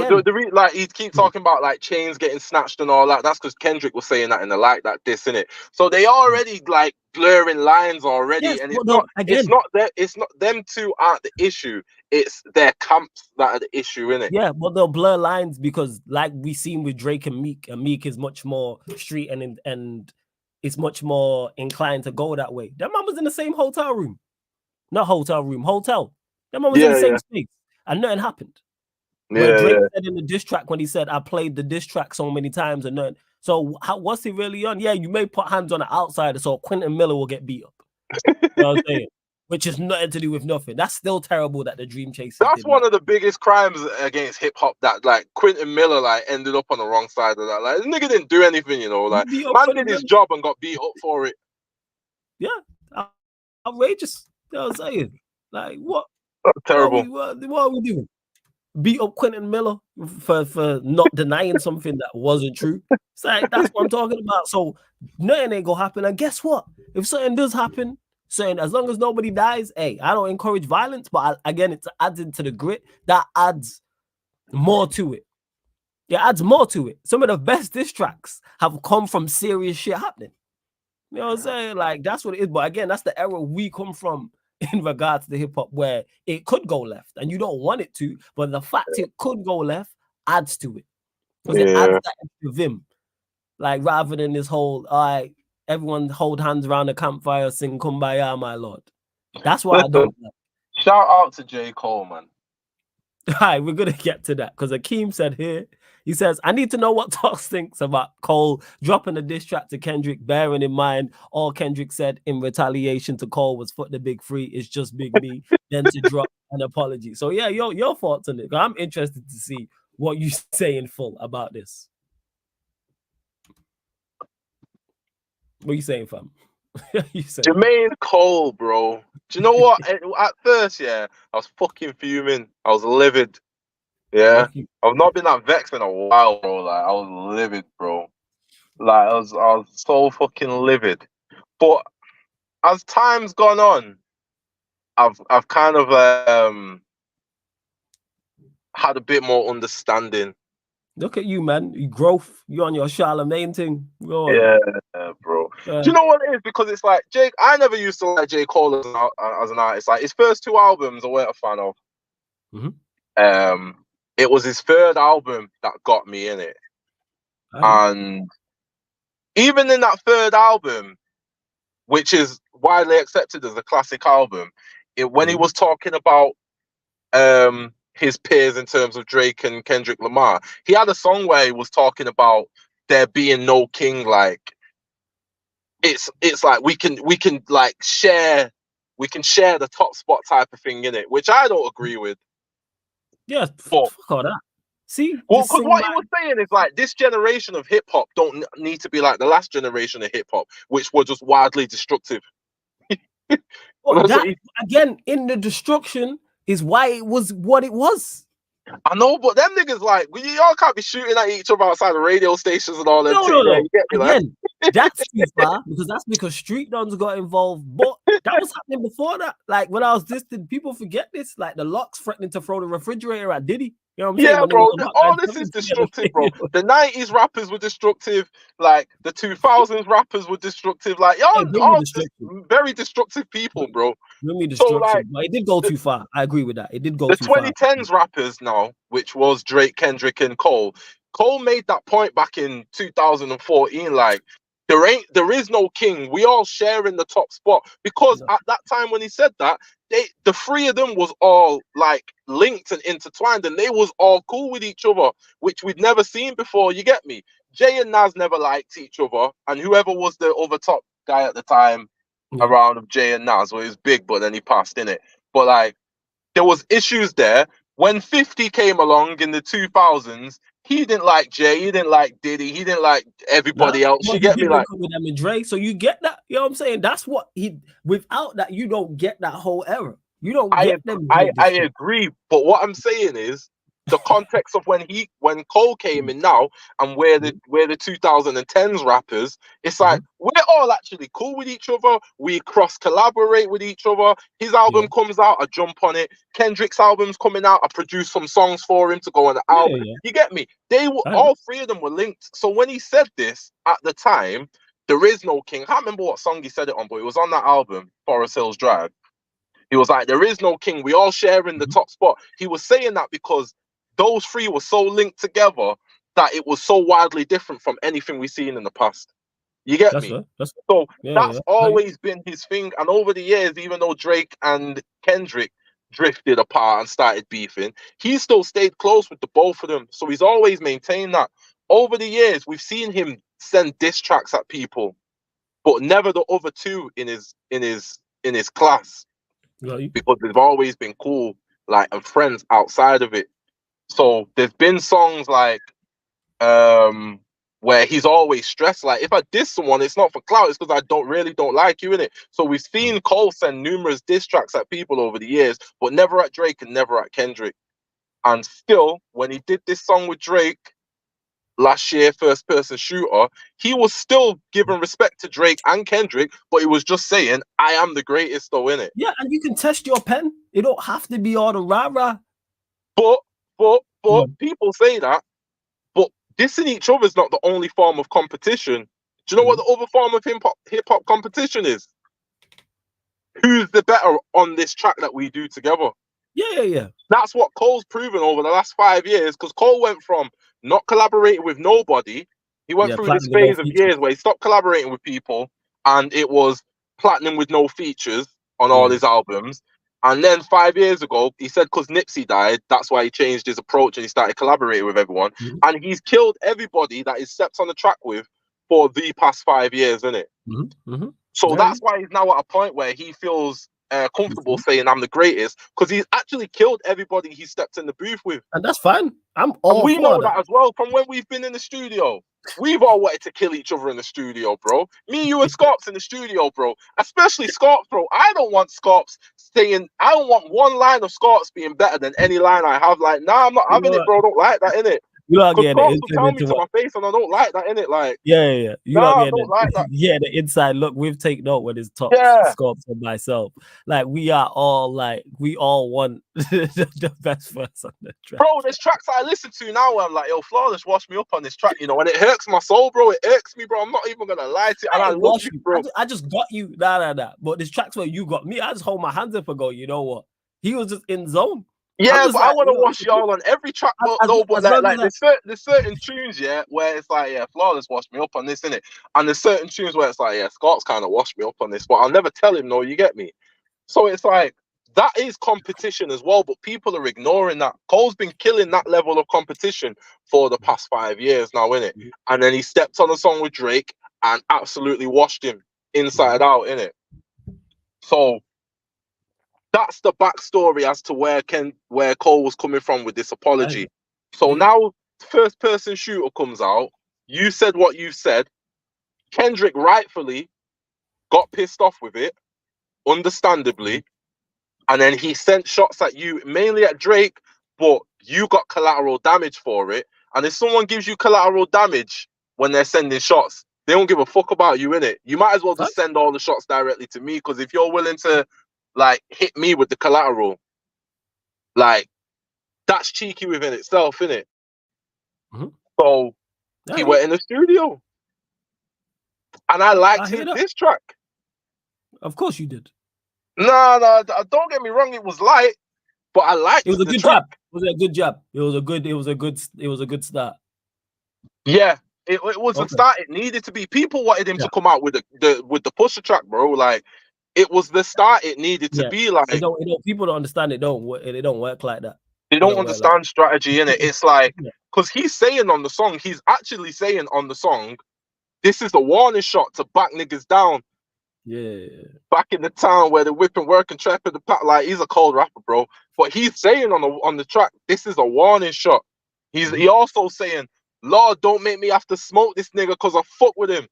like he keeps talking about like chains getting snatched and all that. That's because Kendrick was saying that in the like that diss, innit? So they already like blurring lines already, yes, and it's not them two aren't the issue. It's their camps that are the issue, innit? Yeah, but they'll blur lines because, like we seen with Drake and Meek is much more street and it's much more inclined to go that way. Their mom was in the same hotel room, not hotel room, hotel. Their mom was in the same space, and nothing happened. When Drake said in the diss track, when he said, I played the diss track so many times and nothing. So what's he really on? Yeah, you may put hands on the outsider so Quentin Miller will get beat up. You know what I'm saying? Which is nothing to do with nothing. That's still terrible that the Dream Chasers That's one of the biggest crimes against hip hop, that like Quentin Miller like ended up on the wrong side of that. Like, this nigga didn't do anything, you know. Like, man did his job and got beat up for it. Yeah, outrageous. You know what I'm saying? Like, what? That's terrible. What are we doing? Beat up Quentin Miller for not denying something that wasn't true. It's like, that's what I'm talking about. So nothing ain't gonna happen. And guess what? If something does happen, as long as nobody dies, hey, I don't encourage violence, but again, it adds into the grit. That adds more to it. It adds more to it. Some of the best diss tracks have come from serious shit happening. You know what I'm saying? Like, that's what it is. But again, that's the era we come from in regards to hip hop, where it could go left and you don't want it to, but the fact it could go left adds to it. Because it adds that extra vim. Like, rather than this whole, all right, everyone hold hands around the campfire, sing Kumbaya, my lord. That's why I don't like. Shout out to J. Cole, man. All right, we're going to get to that because Akeem said here, he says, I need to know what Tox thinks about Cole dropping a diss track to Kendrick, bearing in mind all Kendrick said in retaliation to Cole was "Fuck the big three, it's just Big B," then to drop an apology. So yeah, your thoughts on it. I'm interested to see what you say in full about this. What are you saying, fam? Jermaine Cole, bro. Do you know what? At first, I was fucking fuming. I was livid. Yeah, I've not been that vexed in a while, bro. Like, I was livid, bro. Like, I was so fucking livid. But as time's gone on, I've kind of had a bit more understanding. Look at you, man. You growth. You on your Charlemagne thing. Yeah, bro. Do you know what it is? Because it's like Jake. I never used to like J. Cole as an artist. Like, his first two albums, I weren't a fan of. It was his third album that got me in it. And even in that third album, which is widely accepted as a classic album, when he was talking about his peers in terms of Drake and Kendrick Lamar, he had a song where he was talking about there being no king. Like, it's like we can like share the top spot type of thing in it, which I don't agree with. Yeah, fuck all that. See, well, because what he was saying is like, this generation of hip hop don't need to be like the last generation of hip hop, which were just wildly destructive. Well, that, again, in the destruction is why it was what it was. I know, but them niggas, like, y'all can't be shooting at each other outside the radio stations and all that. No. Again, that's too far, because street dons got involved. But That was happening before that. Like when I was distant, people forget this. Like the Locks threatening to throw the refrigerator at Diddy. You know what I'm saying? Yeah, When they bro. was on All Hotline this is 7 together. destructive, bro. The 90s rappers were destructive. Like the 2000s rappers were destructive. Like Hey, y'all bring me are just destruction. very destructive people, bro. Bring me So like destruction. But it did go too far. I agree with that. It did go the too far. 2010s rappers now, which was Drake, Kendrick, and Cole. Cole made that point back in 2014. Like there is no king. We all share in the top spot because No. at that time when he said that, the three of them was all like linked and intertwined, and they was all cool with each other, which we'd never seen before. You get me? Jay and Nas never liked each other, and whoever was the other top guy at the time around of Jay and Nas, well, he was big, but then he passed in it. But like there was issues there. When 50 came along in the 2000s, he didn't like Jay, he didn't like Diddy, he didn't like everybody else. But You he get did me? link Like, up with them and Dre. So you get that. You know what I'm saying? That's what he. Without that, you don't get that whole era. You don't get them. I agree, but what I'm saying is the context of when Cole came in now and where the 2010s rappers, it's like we're all actually cool with each other. We cross collaborate with each other. His album comes out, I jump on it. Kendrick's album's coming out, I produce some songs for him to go on the album. You get me? They were all three of them were linked. So when he said this at the time, there is no king. I can't remember what song he said it on, but it was on that album, Forest Hills Drive. He was like, there is no king. We all share in the top spot. He was saying that because those three were so linked together that it was so wildly different from anything we've seen in the past. You get me? So that's always been his thing. And over the years, even though Drake and Kendrick drifted apart and started beefing, he still stayed close with the both of them. So he's always maintained that. Over the years, we've seen him send diss tracks at people, but never the other two in his class. Because they've always been cool, like, and friends outside of it. So there's been songs like where he's always stressed. Like, if I diss someone, it's not for clout, it's because I don't like you, innit? So we've seen Cole send numerous diss tracks at people over the years, but never at Drake and never at Kendrick. And still, when he did this song with Drake last year, First Person Shooter, he was still giving respect to Drake and Kendrick, but he was just saying, I am the greatest, though, innit? Yeah, and you can test your pen. It don't have to be all the rah-rah. But people say that, but dissing each other is not the only form of competition. Do you know what the other form of hip-hop competition is? Who's the better on this track that we do together? Yeah. That's what Cole's proven over the last 5 years, because Cole went from not collaborating with nobody. He went through this phase of years where he stopped collaborating with people, and it was platinum with no features on all his albums. And then 5 years ago, he said because Nipsey died, that's why he changed his approach and he started collaborating with everyone. And he's killed everybody that he's stepped on the track with for the past 5 years, isn't it? So that's why he's now at a point where he feels comfortable saying I'm the greatest, because he's actually killed everybody he stepped in the booth with. And that's fine. I'm all we for know that as well from when we've been in the studio. We've all wanted to kill each other in the studio, bro. Me, you, and Scorps in the studio, bro. Especially Scorps, bro. I don't want Scorps saying, I don't want one line of Scorps being better than any line I have. Like, nah, I'm not having it, bro. I don't like that, innit? You are getting Scorps will tell me to my face, and I don't like that, innit? Like, yeah. You nah, are I don't like that. Yeah, the inside look. We've taken note when it's top Scorps and myself. Like, we are all like, we all want the best verse on the track. Bro, there's tracks I listen to now where I'm like, yo, Flawless, wash me up on this track, you know, and it hurts my soul, bro. It irks me, bro. I'm not even gonna lie to you. And I love you, bro. I just got you. Nah. But there's tracks where you got me. I just hold my hands up and go, you know what? He was just in zone. Yeah, but I want to wash y'all on every track. But there's certain tunes, where it's like, Flawless washed me up on this, innit? And there's certain tunes where it's like, Scott's kind of washed me up on this, but I'll never tell him, no, you get me? So it's like, that is competition as well, but people are ignoring that. Cole's been killing that level of competition for the past 5 years now, innit? And then he stepped on a song with Drake and absolutely washed him inside out, innit? So that's the backstory as to where Cole was coming from with this apology. So now First Person Shooter comes out. You said what you said. Kendrick rightfully got pissed off with it, understandably. And then he sent shots at you, mainly at Drake, but you got collateral damage for it. And if someone gives you collateral damage when they're sending shots, They don't give a fuck about you, innit? You might as well just send all the shots directly to me, because if you're willing to like hit me with the collateral, like that's cheeky within itself, innit? So he went in the studio, and I liked his diss track. Of course you did. No, don't get me wrong. It was light, but I liked it. Was a the good track. jab. It was a good jab. It was a good start. Yeah, it was a start. It needed to be. People wanted him to come out with the pusher track, bro. Like it was the start. It needed to be like. People don't understand. It don't work like that. They don't understand strategy in it. It's like because he's saying on the song, he's actually saying on the song, this is a warning shot to back niggas down. Yeah. Back in the town where the whipping work and trapping the pack, like he's a cold rapper, bro. But he's saying on the track, this is a warning shot. He also saying, Lord, don't make me have to smoke this nigga because I fuck with him.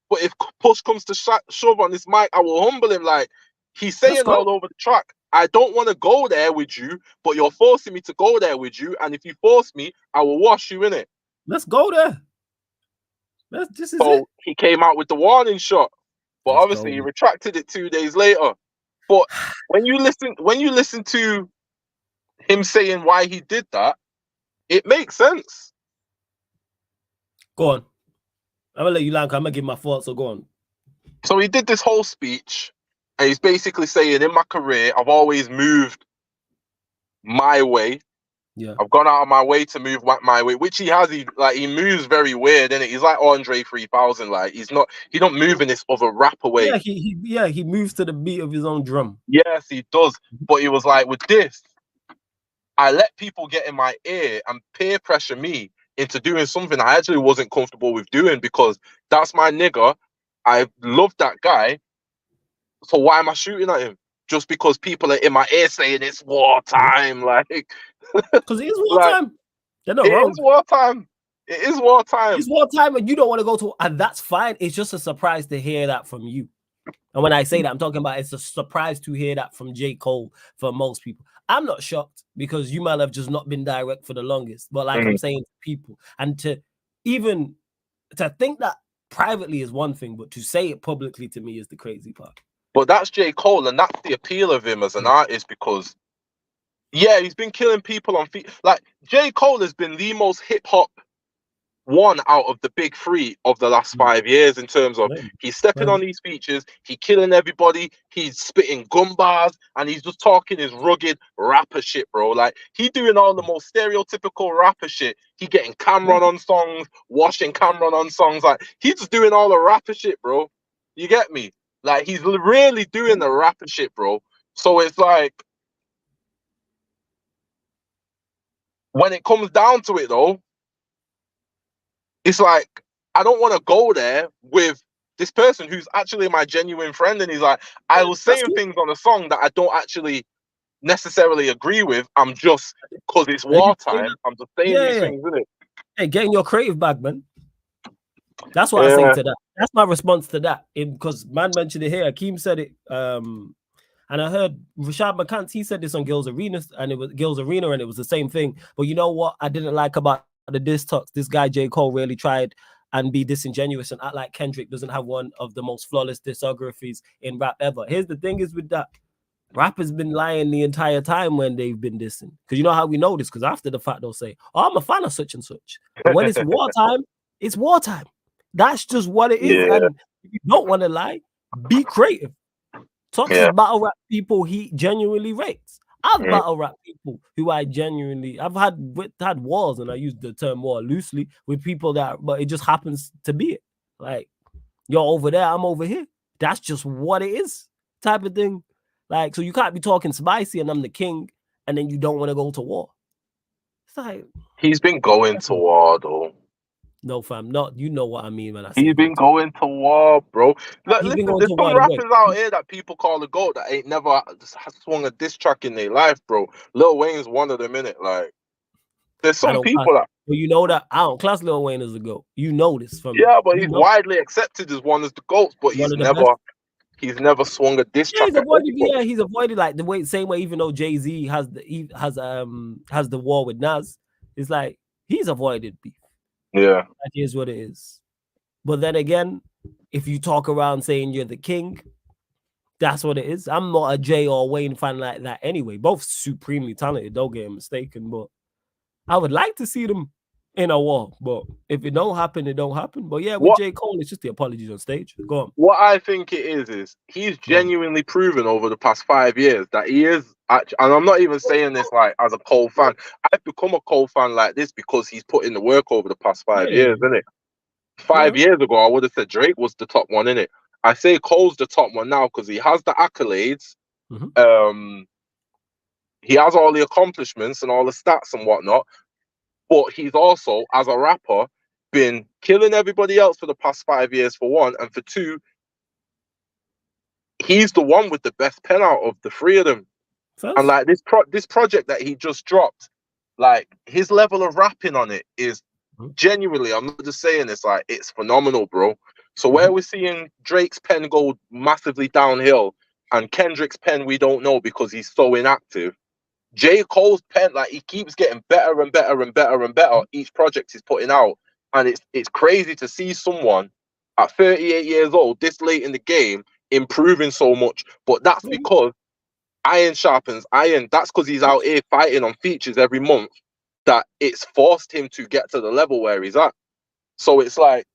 But if push comes to shove on this mic, I will humble him. Like he's saying all over the track, I don't want to go there with you, but you're forcing me to go there with you. And if you force me, I will wash you in it. Let's go there. He came out with the warning shot. But obviously he retracted it 2 days later. But when you listen to him saying why he did that, it makes sense. Go on. I'm gonna let you land. I'm gonna give my thoughts. So go on. So he did this whole speech, and he's basically saying, in my career, I've always moved my way. Yeah, I've gone out of my way to move my way, which he has. He moves very weird, innit? He's like Andre 3000. Like he don't move in this other rapper way. Yeah, he moves to the beat of his own drum. Yes, he does. But he was like, with this, I let people get in my ear and peer pressure me into doing something I actually wasn't comfortable with doing, because that's my nigga. I love that guy. So why am I shooting at him? Just because people are in my ear saying it's wartime, like because it is wartime. They're not wrong. It is wartime. It is wartime. It's wartime, and you don't want to go to, and that's fine. It's just a surprise to hear that from you. And when I say that, I'm talking about it's a surprise to hear that from J. Cole for most people. I'm not shocked, because you might have just not been direct for the longest. But like I'm saying to people, and to think that privately is one thing, but to say it publicly to me is the crazy part. But that's J. Cole, and that's the appeal of him as an artist, because he's been killing people on feet. Like J. Cole has been the most hip hop one out of the big three of the last 5 years, in terms of he's stepping on these features, he killing everybody, he's spitting gun bars, and he's just talking his rugged rapper shit, bro. Like he doing all the most stereotypical rapper shit. He getting Cameron on songs, washing Cameron on songs. Like he's just doing all the rapper shit, bro. You get me? Like he's really doing the rapper shit, bro. So it's like, when it comes down to it though, it's like, I don't want to go there with this person who's actually my genuine friend. And he's like, I was saying things on a song that I don't actually necessarily agree with. I'm just, because it's wartime, I'm just saying these things, isn't it? Hey, getting your creative bag, man. That's what I say to that. That's my response to that. Because man mentioned it here. Akeem said it. And I heard Rashad McCants, he said this on Girls Arena, and it was the same thing. But you know what I didn't like about the diss talks? This guy J. Cole really tried and be disingenuous and act like Kendrick doesn't have one of the most flawless discographies in rap ever. Here's the thing is with that, rap has been lying the entire time when they've been dissing. Because you know how we know this? Because after the fact they'll say, oh, I'm a fan of such and such. But when it's wartime, it's wartime. That's just what it is. And if you don't want to lie, be creative. Toxic battle rap people he genuinely rates. I've battle rap people who I've had wars, and I use the term war loosely, with people but it just happens to be it. Like, you're over there, I'm over here. That's just what it is, type of thing. Like, so you can't be talking spicy and I'm the king, and then you don't want to go to war. It's like, he's been going to war though. No, fam, you know what I mean when I say he's been going to war, bro. Look, listen, there's some rappers out here that people call the GOAT that ain't never swung a diss track in their life, bro. Lil Wayne's one of them, innit? Like, there's some people that... Well, you know that I don't class Lil Wayne as a GOAT. You know this from but he's widely accepted as one of the GOATs, but he's never swung a diss track. He's avoided like the same way. Even though Jay-Z has the war with Nas, it's like he's avoided beef. Yeah, that is what it is. But then again, if you talk around saying you're the king, that's what it is. I'm not a Jay or Wayne fan like that anyway. Both supremely talented, don't get mistaken, but I would like to see them in a war. But if it don't happen, it don't happen. But yeah, with J. Cole, it's just the apologies on stage. Go on. What I think it is he's genuinely proven over the past 5 years that he is actually, and I'm not even saying this like as a Cole fan. I've become a Cole fan like this because he's put in the work over the past 5 years, isn't it? 5 years ago, I would have said Drake was the top one, innit? I say Cole's the top one now because he has the accolades. He has all the accomplishments and all the stats and whatnot. But he's also, as a rapper, been killing everybody else for the past 5 years, for one. And for two, he's the one with the best pen out of the three of them. And like this project that he just dropped, like his level of rapping on it is genuinely, I'm not just saying this, like it's phenomenal, bro. So where we're seeing Drake's pen go massively downhill and Kendrick's pen we don't know because he's so inactive, J. Cole's pen, like he keeps getting better and better and better and better each project he's putting out. And it's crazy to see someone at 38 years old, this late in the game, improving so much. But that's because iron sharpens iron. That's because he's out here fighting on features every month that it's forced him to get to the level where he's at. So it's like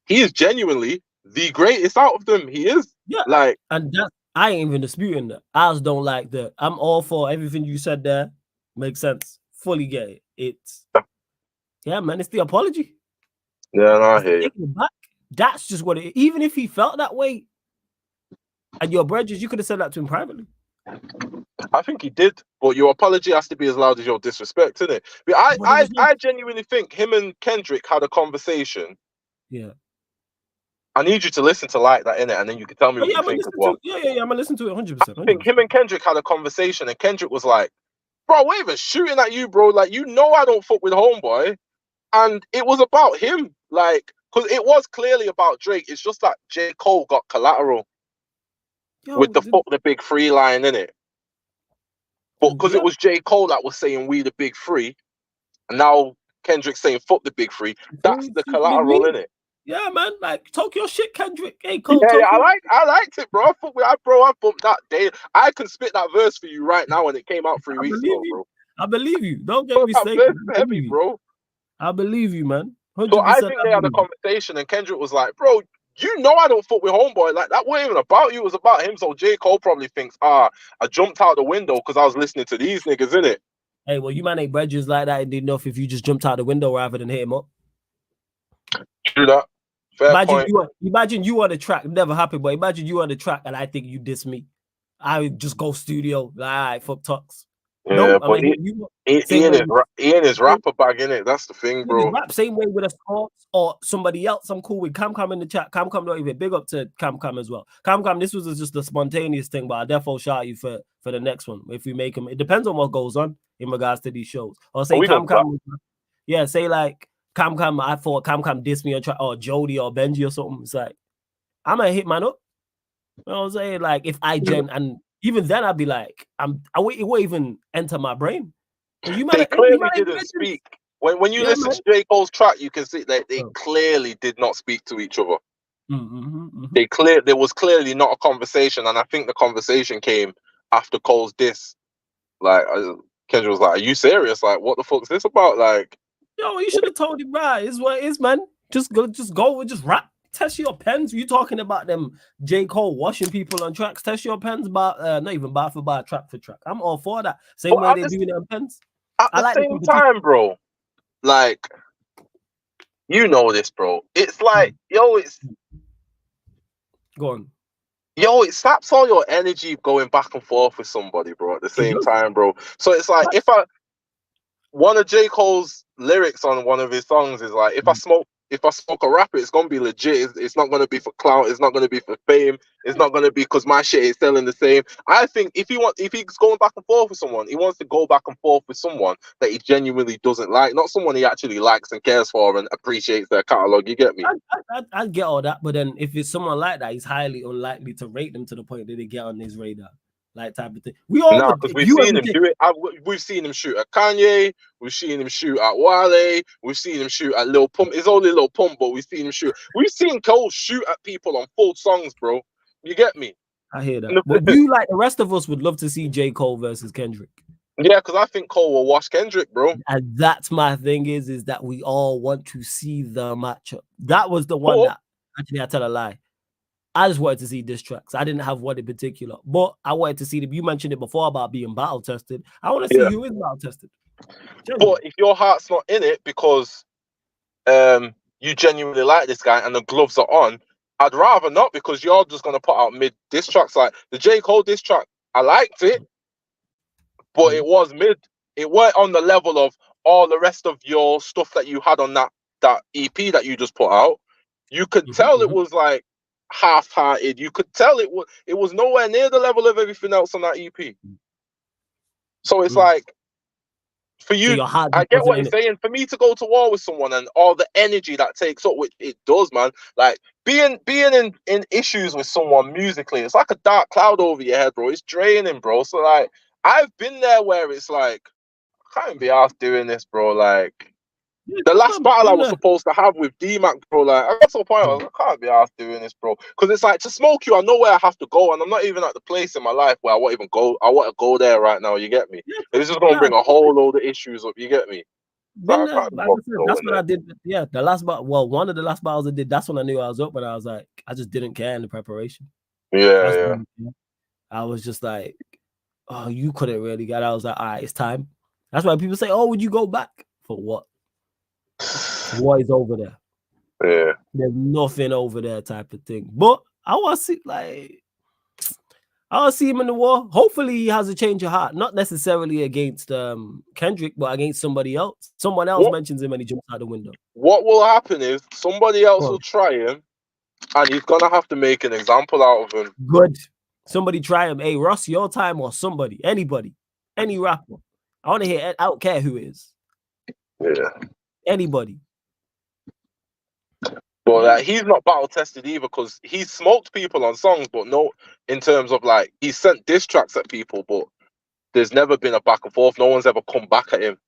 he is genuinely the greatest out of them. He is. Yeah. Like, and that I ain't even disputing that. I just don't like that. I'm all for everything you said there. Makes sense. Fully get it. It's man, it's the apology. Yeah, no, I hear you. Back. That's just what it is. Even if he felt that way and your bridges, you could have said that to him privately. I think he did, but your apology has to be as loud as your disrespect, isn't it? But I genuinely think him and Kendrick had a conversation. Yeah. I need you to listen to like that, innit? And then you can tell me what you think as well. I'm gonna listen to it 100%. I think him and Kendrick had a conversation, and Kendrick was like, bro, we're even shooting at you, bro. Like, you know I don't fuck with Homeboy. And it was about him. Like, because it was clearly about Drake. It's just that J. Cole got collateral with the fuck the big three line, innit? But because it was J. Cole that was saying we the big three, and now Kendrick saying fuck the big three, that's the collateral, innit? Yeah, man. Like, talk your shit, Kendrick. Hey, Cole. Yeah, I liked it, bro. I bumped that day. I can spit that verse for you right now, and it came out 3 weeks ago, bro. I believe you. Don't get me mistaken. Heavy, bro. I believe you, man. 100%. So I think they had a conversation, and Kendrick was like, bro, you know I don't fuck with Homeboy. Like, that wasn't even about you. It was about him. So J. Cole probably thinks, I jumped out the window because I was listening to these niggas, innit? Hey, well, you man ain't bridges like that enough if you just jumped out the window rather than hit him up. True that. Imagine you on the track. Never happened, but imagine you on the track and I think you diss me. I would just go studio. Like, all right, fuck talks. Yeah, no, but he in his rapper bag, innit? That's the thing, bro. Rap, same way with a Scorps or somebody else. I'm cool with Cam in the chat. Cam not even big up to Cam as well. Cam, this was just a spontaneous thing, but I definitely shout you for the next one. If we make him, it depends on what goes on in regards to these shows. Or say Cam. Yeah, say like Cam, I thought Cam dissed me or Jody or Benji or something. It's like, I'm gonna hit man up. You know what I'm saying? Like, if I and even then I'd be like, it won't even enter my brain. They clearly didn't speak. When you listen to J. Cole's track, you can see that they clearly did not speak to each other. There was clearly not a conversation, and I think the conversation came after Cole's diss. Like, Kendrick was like, "Are you serious? Like, what the fuck's this about?" Like, yo, you should have told him, right? It's what it is, man. Just go and just rap. Test your pens. You talking about them J. Cole washing people on tracks? Test your pens, but not even bar for bar, track for track. I'm all for that. Same way they're doing it on pens. At the same time, bro, like, you know this, bro. It's like, it's go on. It saps all your energy going back and forth with somebody, bro, at the same time, bro. So it's like, one of J. Cole's lyrics on one of his songs is like, if I smoke a rapper, it's gonna be legit. It's not gonna be for clout. It's not gonna be for fame. It's not gonna be because my shit is selling the same. I think if he's going back and forth with someone, he wants to go back and forth with someone that he genuinely doesn't like, not someone he actually likes and cares for and appreciates their catalog. You get me? I get all that, but then if it's someone like that, he's highly unlikely to rate them to the point that they get on his radar. like type of thing. We all No, would. because we've You seen every him day. do it. We've seen him shoot at Kanye. We've seen him shoot at Wale. We've seen him shoot at Lil Pump. It's only Lil Pump, but we've seen him shoot. We've seen Cole shoot at people on full songs, bro. You get me? I hear that. But you, like the rest of us, would love to see J. Cole versus Kendrick. Yeah, because I think Cole will wash Kendrick, bro. And that's my thing is that we all want to see the matchup. That was the one that actually I tell a lie. I just wanted to see diss tracks. I didn't have one in particular, but I wanted to see them. You mentioned it before about being battle tested. I want to see who is battle tested. But if your heart's not in it because you genuinely like this guy and the gloves are on, I'd rather not, because you're just gonna put out mid diss tracks. Like the J. Cole diss track, I liked it, but it was mid. It weren't on the level of all the rest of your stuff that you had on that EP that you just put out. You could tell it was like half-hearted. You could tell it was nowhere near the level of everything else on that EP. So it's like, for you, so I get what you're saying. For me to go to war with someone and all the energy that takes up, which it does, man. Like being in issues with someone musically, it's like a dark cloud over your head, bro. It's draining, bro. So like, I've been there where it's like, I can't be asked doing this, bro. Like the last battle I was supposed to have with D-Mac, bro. Like I got to a point where I was like, I can't be asked doing this, bro. Because it's like, to smoke you, I know where I have to go, and I'm not even at the place in my life where I want to go there right now. You get me? It's just gonna bring a whole load of issues up. You get me? That's what I did. Yeah, the last battle. Well, one of the last battles I did. That's when I knew I was up, but I was like, I just didn't care in the preparation. Yeah. I was just like, oh, you couldn't really get. I was like, all right, it's time. That's why people say, oh, would you go back for what? What is over there? Yeah, there's nothing over there, type of thing. But I want to see, like, I want to see him in the war. Hopefully, he has a change of heart, not necessarily against Kendrick, but against somebody else. Someone else mentions him and he jumps out the window. What will happen is somebody else will try him, and he's gonna have to make an example out of him. Good. Somebody try him. Hey, Ross, your time, or somebody, anybody, any rapper. I want to hear. I don't care who it is. Yeah. Anybody. But he's not battle tested either, because he's smoked people on songs, but no, in terms of like, he's sent diss tracks at people, but there's never been a back and forth. No one's ever come back at him.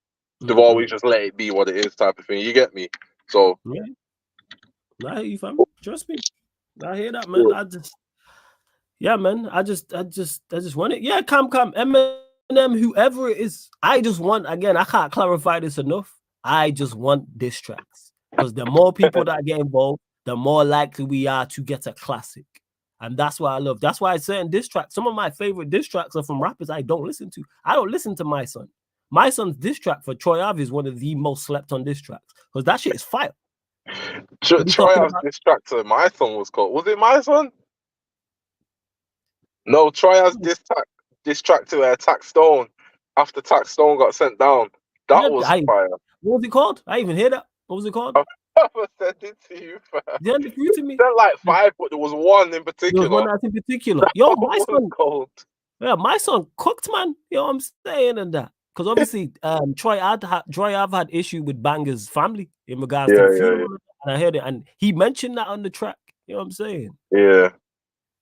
They've always just let it be what it is, type of thing. You get me? So yeah, I hear you, fam. Trust me, I hear that, man. I just want it. Yeah, come, Eminem, whoever it is. I just want, again, I can't clarify this enough. I just want diss tracks, because the more people that get involved, the more likely we are to get a classic. And that's what I love. That's why certain diss tracks, some of my favorite diss tracks are from rappers I don't listen to. I don't listen to My Son. My Son's diss track for Troy Ave is one of the most slept on diss tracks, because that shit is fire. Troy Ave's diss track to My Son was called. Was it My Son? No, Troy Ave's diss track to Tax Stone after Tax Stone got sent down. That was fire. What was it called? I didn't even hear that. What was it called? I've never sent it to you, fam. Send it to me. Sent like 5, but there was one in particular. There was one that's in particular. Yo, My Son. Cold. Yeah, My Son cooked, man. You know what I'm saying? And that. Because obviously, Troy Ave had issue with Banger's family in regards to the funeral. And I heard it. And he mentioned that on the track. You know what I'm saying? Yeah.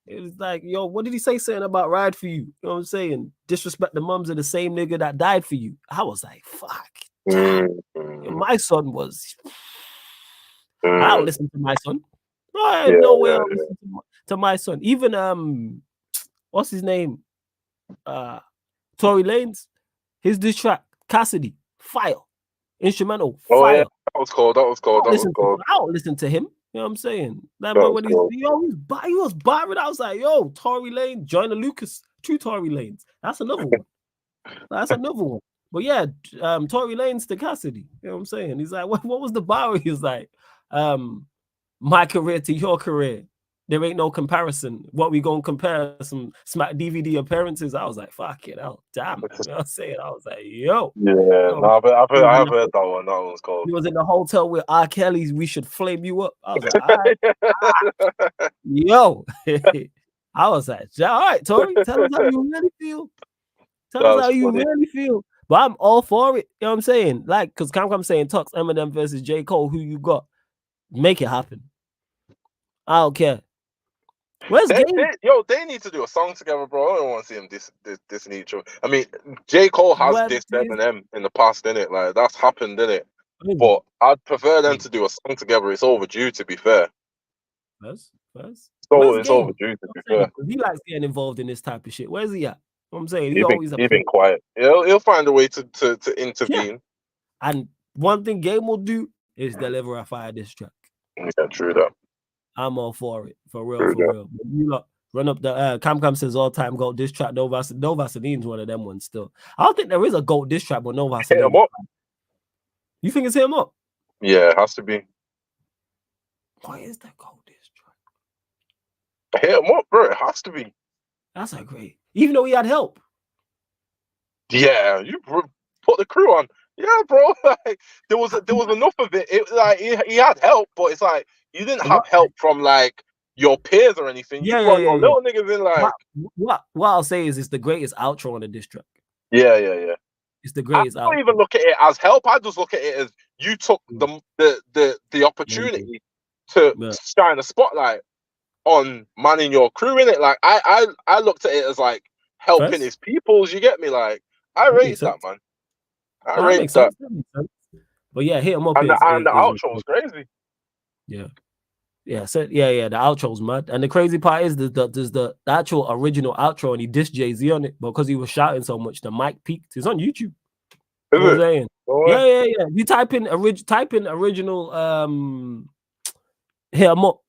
It was like, yo, what did he say something about ride for you? You know what I'm saying? Disrespect the mums of the same nigga that died for you. I was like, fuck. My Son was. I don't listen to My Son. I had no way I'll listen to My Son. Even what's his name? Tory Lanez, his diss track, Cassidy, fire. Instrumental, fire. Oh, yeah. That was cold. I don't listen to him. You know what I'm saying? That man, when he was barring, I was like, yo, Tory Lanez, join the Lucas, two Tory Lanez. That's another one. But yeah, Tory Lanez to Cassidy. You know what I'm saying? He's like, what was the bar? He was like, my career to your career. There ain't no comparison. What we gonna compare? Some Smack DVD appearances. I was like, fuck it out. Damn. You know what I'm saying? I was like, yo. Yeah, I've heard that one. That one's cold. He was in the hotel with R. Kelly's We Should Flame You Up. I was like, all right. Yo. I was like, all right, Tory, tell us how you really feel. Tell us how you really feel. But I'm all for it. You know what I'm saying? Like, because I'm saying Tux, Eminem versus J. Cole, who you got? Make it happen. I don't care. Where's Game? They need to do a song together, bro. I don't want to see them dissing each other. I mean, J. Cole has dissed Eminem in the past, innit? Like, that's happened, innit? But I'd prefer them to do a song together. It's overdue, to be fair. First. So it's overdue, to be fair. He likes getting involved in this type of shit. Where's he at? I'm saying He's been quiet. He'll find a way to intervene. Yeah. And one thing Game will do is deliver a fire diss track. Yeah, true that. I'm all for it, for real. But you lot run up the Cam says all time GOAT diss track. No Vaseline's one of them ones still. I don't think there is a GOAT diss track, but no Vaseline. Hit him up. You think it's hit him up? Yeah, it has to be. Why is that GOAT diss track? Hit him up, bro. It has to be. That's a great. Even though he had help. Yeah, you put the crew on. Yeah, bro. Like there was enough of it. It like he had help, but it's like you didn't have help from like your peers or anything. You brought your little niggas in. Like what I'll say is it's the greatest outro on the diss track. Yeah. It's the greatest. I don't even look at it as help. I just look at it as you took the opportunity to shine a spotlight on manning your crew in it. Like I looked at it as like helping his peoples. You get me? Like I rate that, man. I rate that. But yeah, hit him up. And the outro was crazy. Yeah. So the outro's mad. And the crazy part is there's the actual original outro, and he dissed Jay-Z on it, but because he was shouting so much, the mic peaked. It's on YouTube. You know what I'm saying? Yeah. You type in original hit him up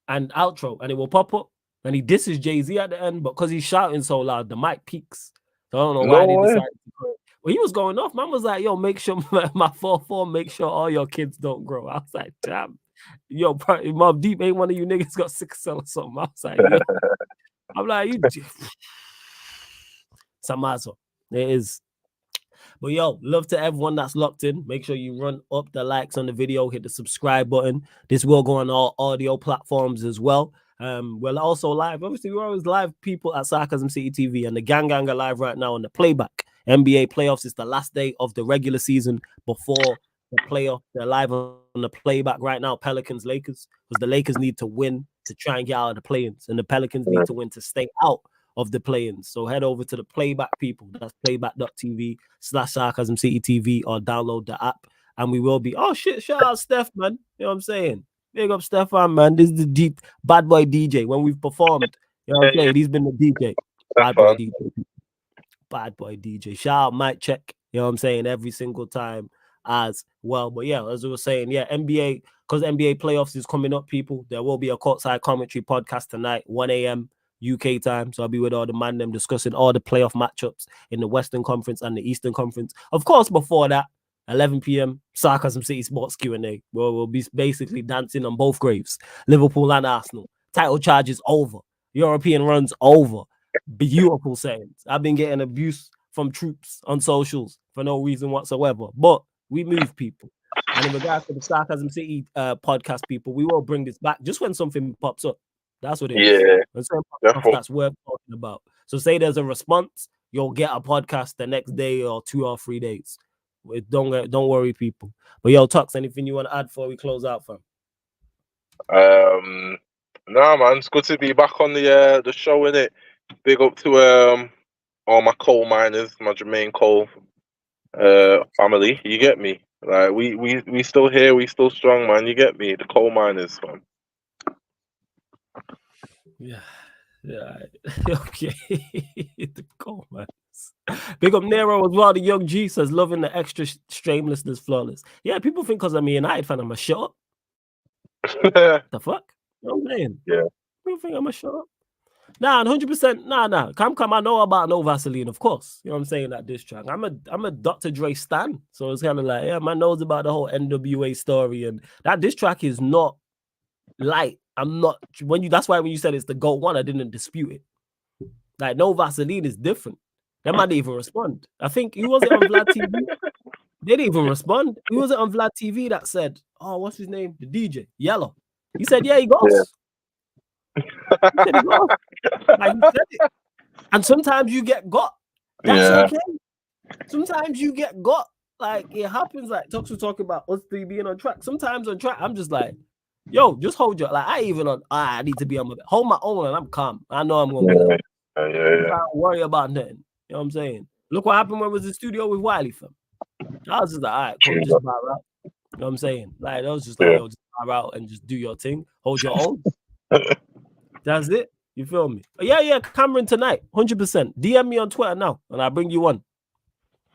and outro, and it will pop up. And he disses Jay-Z at the end, but because he's shouting so loud, the mic peaks. So I don't know why they decided to go. Well, he was going off. Man was like, yo, make sure my 4-4, make sure all your kids don't grow. I was like, damn. Yo, Mob Deep ain't one of you niggas got 6 cell or something. I was like, yo. I'm like, you Samazo. It is. But yo, love to everyone that's locked in. Make sure you run up the likes on the video, hit the subscribe button. This will go on all audio platforms as well. We're also live. Obviously, we're always live people at Sarcasm City TV, and the gang are live right now on the playback. NBA playoffs is the last day of the regular season before the playoff. They're live on the playback right now. Pelicans, Lakers, because the Lakers need to win to try and get out of the play-ins, and the Pelicans need to win to stay out of the play-ins. So head over to the playback, people. That's playback.tv/Sarcasm City TV, or download the app, and we will be. Oh shit! Shout out Steph, man. You know what I'm saying? Big up Stefan, man. This is the deep bad boy DJ. When we've performed, you know what I'm saying? He's been the DJ. Bad boy DJ. Bad boy DJ. Shout out Mike Check. You know what I'm saying? Every single time as well. But yeah, as we were saying, NBA, because NBA playoffs is coming up, people. There will be a courtside commentary podcast tonight, 1 a.m. UK time. So I'll be with all the man them discussing all the playoff matchups in the Western Conference and the Eastern Conference. Of course, before that, 11 p.m. Sarcasm City Sports Q&A, where we'll be basically dancing on both graves. Liverpool and Arsenal. Title charges over. European runs over. Beautiful settings. I've been getting abuse from troops on socials for no reason whatsoever. But we move, people. And in regards to the Sarcasm City podcast, people, we will bring this back just when something pops up. That's what it is. When something pops up that's worth talking about. So say there's a response, you'll get a podcast the next day or 2 or 3 days. Don't worry, people. But yo, Tux, anything you want to add before we close out, fam? Nah, man, it's good to be back on the show, innit? Big up to all my coal miners, my Jermaine Cole family. You get me? Like we still here, we still strong, man. You get me? The coal miners, man. Yeah. Okay. The coal miners. Big up Nero as well. The young G says, loving the extra shamelessness, flawless. Yeah, people think because I'm a United fan, I'm a shut up. The fuck? You know what I'm saying? Yeah. People think I'm a shut up. Nah, 100%. Nah. Come. I know about No Vaseline, of course. You know what I'm saying? That diss track. I'm a Dr. Dre stan. So it's kind of like, yeah, man knows about the whole NWA story. And that diss track is not light. That's why when you said it's the GOAT one, I didn't dispute it. Like, No Vaseline is different. They might even respond. I think, who was it on Vlad TV? They didn't even respond. Who was it on Vlad TV that said, oh, what's his name? The DJ, Yellow. He said, yeah, he goes. Yeah. He said he goes. Like, he said it. And sometimes you get got. That's okay. Sometimes you get got. Like, it happens. Like, Tux was talking about us three being on track. Sometimes on track, I'm just like, Yo, just hold your like. I even on. I need to be on my hold my own, and I'm calm. I know I'm gonna win. I don't worry about nothing. You know what I'm saying? Look what happened when I was in the studio with Wiley, fam. I was just like, all right, cool, just bow out. You know what I'm saying? Like, that was just like, yo, just bow out and just do your thing. Hold your own. That's it. You feel me? Yeah, Cameron tonight, 100%. DM me on Twitter now, and I'll bring you on.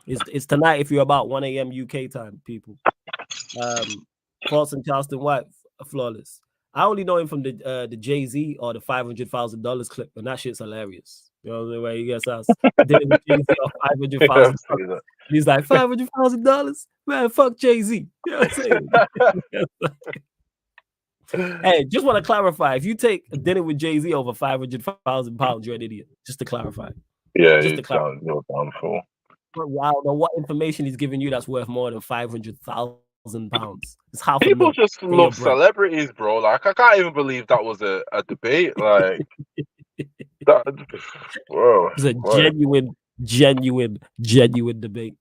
It's tonight if you're about 1 a.m. UK time, people. False and Charleston White, flawless. I only know him from the Jay-Z or the $500,000 clip, and that shit's hilarious. You know what I mean? Where he gets us did it with Jay-Z or $500,000. He's like $500,000, man. Fuck Jay-Z. You know what I'm saying? Hey, just want to clarify: if you take a dinner with Jay-Z over £500,000, you're an idiot. Just to clarify. Yeah, just to clarify. You're down for. I don't know what information he's giving you that's worth more than £500,000. It's half. People just love celebrities, bro. Like, I can't even believe that was a debate. Like, that, bro, it's a genuine debate.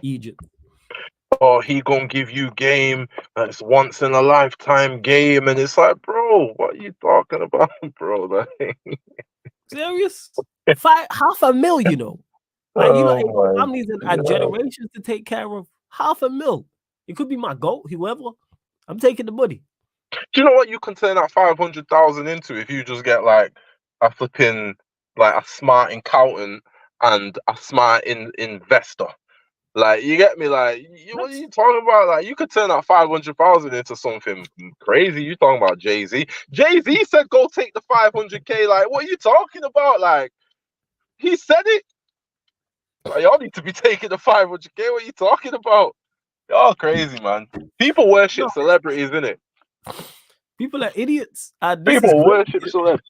Egypt. Oh, he gonna give you game that's once in a lifetime game, and it's like, bro, what are you talking about, bro? Like, serious? $500,000, you know. Like, you know, families and generations to take care of. $500,000. It could be my goat, whoever. I'm taking the money. Do you know what you can turn that 500,000 into if you just get like a flipping, like a smart accountant and a smart investor? Like, you get me? Like, what are you talking about? Like, you could turn that 500,000 into something crazy. You talking about Jay-Z? Jay-Z said, "Go take the 500K." Like, what are you talking about? Like, he said it. Like, y'all need to be taking the 500K. What are you talking about? Y'all crazy, man. People worship celebrities, innit? People are idiots. People worship celebrities.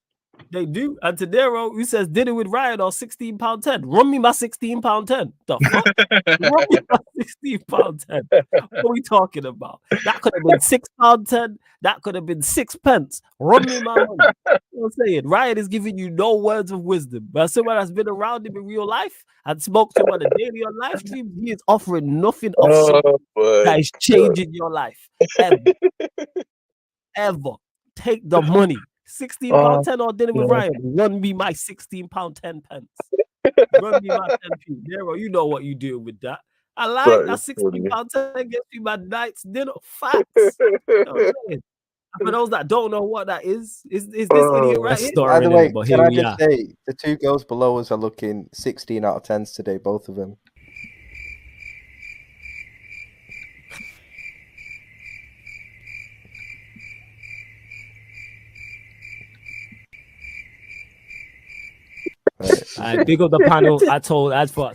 They do. And Tadero, who says did it with Ryan or £16.10. Run me my £16.10. The fuck? Run me my £16.10. What are we talking about? That could have been £6.10. That could have been 6 pence. Run me my money. You know what I'm saying? Ryan is giving you no words of wisdom. But someone that's been around him in real life and spoke to him on a daily on live stream, he is offering nothing of that is changing your life. Ever. Take the money. £16.10 or dinner with Ryan. Run me my £16.10. Run me my 10p. Nero, you know what you do with that. I like that £16.10 gets me my night's dinner. Facts. You know what I'm saying? For those that don't know what that is this idiot right here? By the way, can I just say the two girls below us are looking 16 out of 10s today, both of them. I big up the panel. I told as far.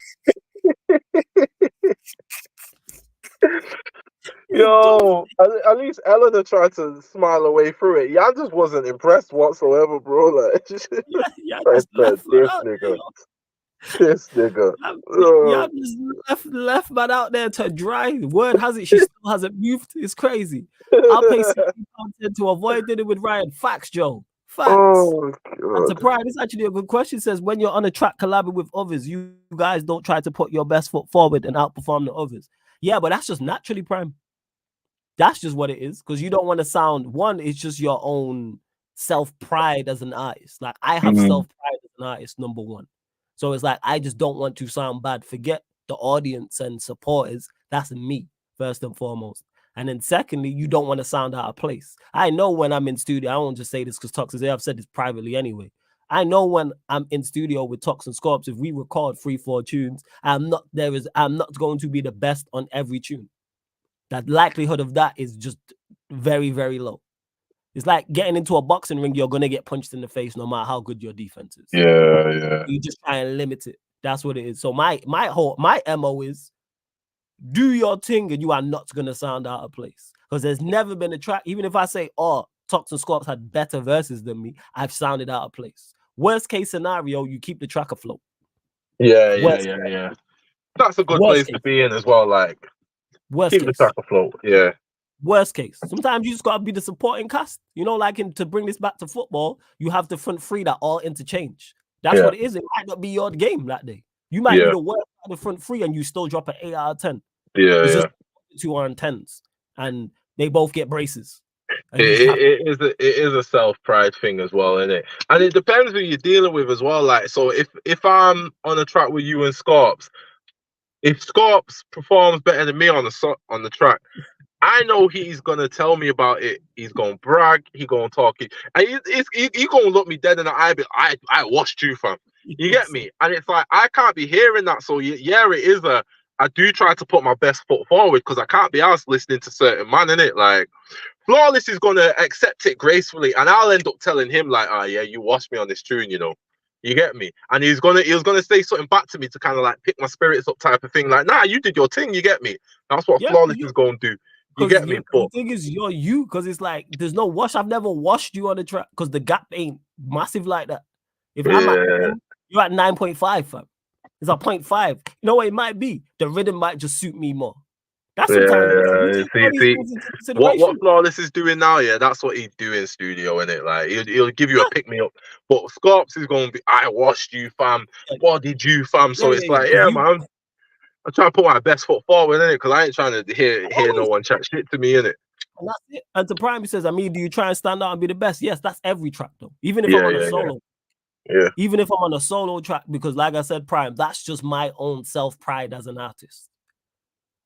Yo, at least Eleanor tried to smile away through it. Y'all just wasn't impressed whatsoever, bro. Like, this nigga. Y'all just left man out there to dry. Word has it, she still hasn't moved. It's crazy. I'll pay £16 to avoid dinner with Ryan. Facts, Joe. Facts. Oh, and surprise, this is actually a good question. It says when you're on a track collabing with others, you guys don't try to put your best foot forward and outperform the others. Yeah, but that's just naturally prime. That's just what it is. Because you don't want to sound it's just your own self-pride as an artist. Like, I have self-pride as an artist, number one. So it's like, I just don't want to sound bad. Forget the audience and supporters. That's me, first and foremost. And then secondly, you don't want to sound out of place. I know when I'm in studio, I won't just say this because Tox is there. I've said this privately anyway. I know when I'm in studio with Tox and Scorps, if we record 3-4 tunes, I'm not going to be the best on every tune. That likelihood of that is just very, very low. It's like getting into a boxing ring, you're gonna get punched in the face no matter how good your defense is. Yeah. You just try and limit it. That's what it is. So my MO is do your thing and you are not gonna sound out of place. Because there's never been a track, even if I say, oh, Tox and Scorps had better verses than me, I've sounded out of place. Worst case scenario, you keep the track afloat. Yeah. That's a good place to be in as well. Like, keep the track afloat. Yeah. Worst case. Sometimes you just gotta be the supporting cast. You know, like to bring this back to football, you have the front three that all interchange. That's what it is. It might not be your game that day. You might be the worst out of the front three and you still drop an 8 out of 10. Yeah. It's just 2 on 10s and they both get braces. And you just have It is a self pride thing as well, isn't it? And it depends who you're dealing with as well. Like, so if I'm on a track with you and Scorps, if Scorps performs better than me on the track, I know he's gonna tell me about it. He's gonna brag. He gonna talk it, and he gonna look me dead in the eye. But I watched you, fam. You get me? And it's like I can't be hearing that. So yeah, it is a. I do try to put my best foot forward because I can't be asked listening to certain man in it. Like Flawless is gonna accept it gracefully, and I'll end up telling him like, "Oh yeah, you watched me on this tune, you know." You get me? And he was gonna say something back to me to kind of like pick my spirits up, type of thing. Like, nah, you did your thing. You get me? That's what Flawless is gonna do. You get me? But the thing is, you're you, because it's like there's no wash. I've never washed you on the track because the gap ain't massive like that. If I'm at 10, you're at 9.5, fam. It's a 0.5. You know what it might be? The rhythm might just suit me more. That's See, what Flawless is doing now, yeah, that's what he'd do in studio, innit? Like he'll give you a pick me up, but Scorps is gonna be, I washed you, fam. What did you, fam? So it's like, yeah, man. I'm trying to put my best foot forward, innit? Because I ain't trying to hear no one chat shit to me, innit? And that's it. And to Prime, he says, I mean, do you try and stand out and be the best? Yes, that's every track though. Even if I'm on a solo. Yeah. Even if I'm on a solo track, because like I said, Prime, that's just my own self-pride as an artist.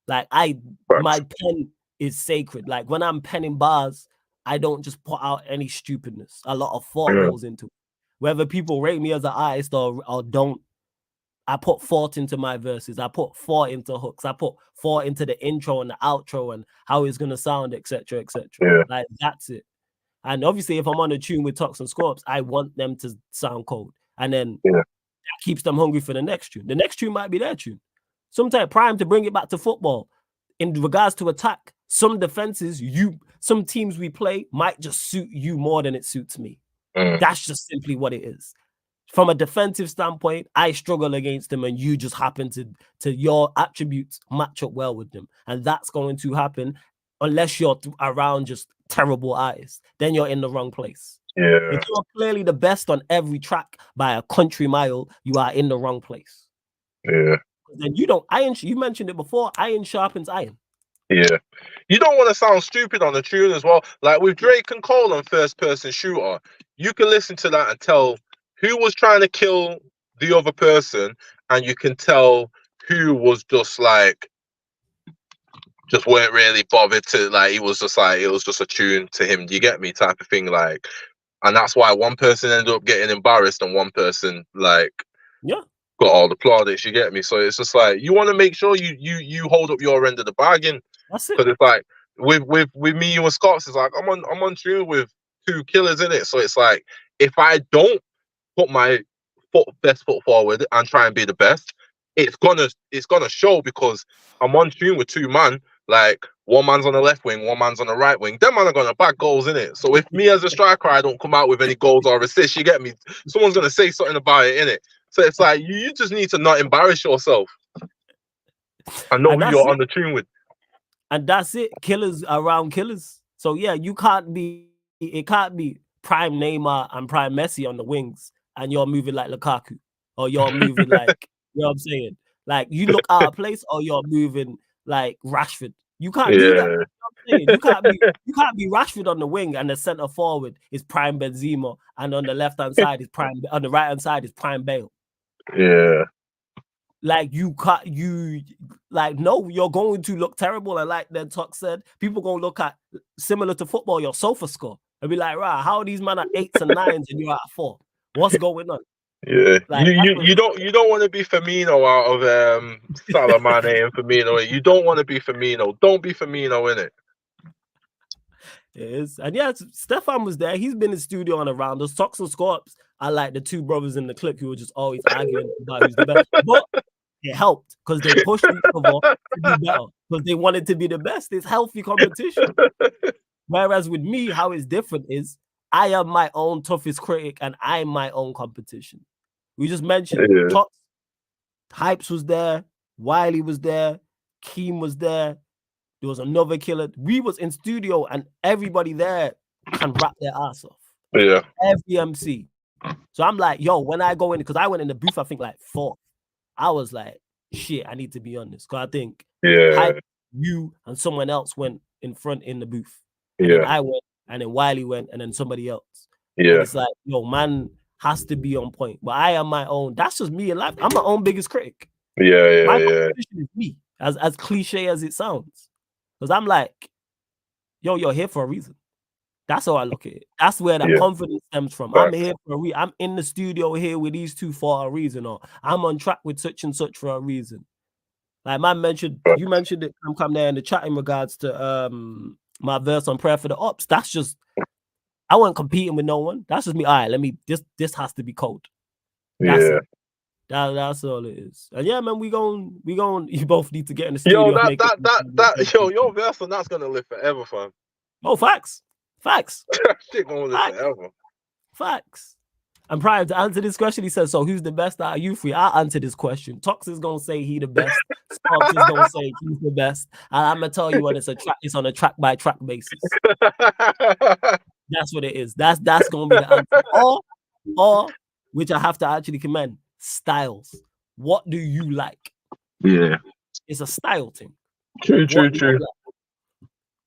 Like my pen is sacred. Like when I'm penning bars, I don't just put out any stupidness. A lot of thought goes into it. Whether people rate me as an artist or don't, I put thought into my verses. I put thought into hooks. I put thought into the intro and the outro and how it's gonna sound, etc., etc. Yeah. Like that's it. And obviously, if I'm on a tune with Tox and Scorps, I want them to sound cold, and then that keeps them hungry for the next tune. The next tune might be their tune. Sometimes Prime, to bring it back to football, in regards to attack, some defenses, some teams we play might just suit you more than it suits me. That's just simply what it is. From a defensive standpoint, I struggle against them, and you just happen to your attributes match up well with them, and that's going to happen unless you're around just terrible artists. Then you're in the wrong place. Yeah. If you're clearly the best on every track by a country mile, you are in the wrong place. Yeah. Then you don't iron. You mentioned it before. Iron sharpens iron. Yeah. You don't want to sound stupid on the tune as well. Like with Drake and Cole on First Person Shooter, you can listen to that and tell who was trying to kill the other person, and you can tell who was just like, just weren't really bothered to, like, it was just a tune to him. You get me, type of thing. Like, and that's why one person ended up getting embarrassed and one person like got all the plaudits. You get me? So it's just like you want to make sure you hold up your end of the bargain. That's it. Because it's like with me, you and Scott's, it's like I'm on tune with two killers in it. So it's like if I don't put my best foot forward and try and be the best, it's gonna show, because I'm on tune with two man. Like one man's on the left wing, one man's on the right wing. Them man are gonna back goals in it. So if me as a striker, I don't come out with any goals or assists, you get me? Someone's gonna say something about it in it. So it's like you just need to not embarrass yourself and know who you're on the tune with. And that's it. Killers around killers. So yeah, it can't be Prime Neymar and Prime Messi on the wings and you're moving like Lukaku, or you're moving like, you know what I'm saying? Like you look out of place, or you're moving like Rashford. You can't do that. You know what I'm saying? You can't be Rashford on the wing and the center forward is Prime Benzema, and on the left hand side is on the right hand side is Prime Bale. Yeah. Like you can't, no, you're going to look terrible. And like then Tuck said, people gonna look at, similar to football, your sofa score and be like, right, how are these men at 8s and 9s and you're at 4? What's going on? Yeah, like, you don't want to be Firmino out of Salah, Mane and Firmino. You don't want to be Firmino. Don't be Firmino, innit? It is. And yeah, Stefan was there. He's been in studio and around us. Tox and Scorps are like the two brothers in the clip who were just always arguing about who's the best. But it helped because they pushed each other to be better because they wanted to be the best. It's healthy competition. Whereas with me, how it's different is I am my own toughest critic and I'm my own competition. We just mentioned Tox, Hypes was there, Wiley was there, Keem was there. There was another killer. We was in studio and everybody there can rap their ass off. Yeah. Every MC. So I'm like, yo, when I go in, because I went in the booth, I think like 4th. I was like, shit, I need to be on this. Because I think Hype, you and someone else went in front in the booth. And then I went and then Wiley went, and then somebody else. Yeah. And it's like, yo, man has to be on point. But I am my own. That's just me in life. I'm my own biggest critic. Yeah. My competition is me, as cliche as it sounds. Because I'm like, yo, you're here for a reason. That's how I look at it. That's where that confidence stems from. I'm here for a reason. I'm in the studio here with these two for a reason, or I'm on track with such and such for a reason. Like man mentioned, you mentioned it. Come there in the chat in regards to my verse on Prayer for the Ops. That's just, I wasn't competing with no one. That's just me. All right, let me. This has to be cold. That's it. That's all it is. And yeah, man, we going. You both need to get in the studio. Yo, your verse on that's gonna live forever, fam. Oh, facts. Shit gonna live forever. Facts. And prior to answer this question, he says, so who's the best out of you three? I'll answer this question. Tox is gonna say he the best. Sparks is gonna say he's the best. And I'm gonna tell you what, it's on a track by track basis. That's what it is. That's gonna be the answer. Or which I have to actually commend, styles. What do you like? Yeah. It's a style thing. True.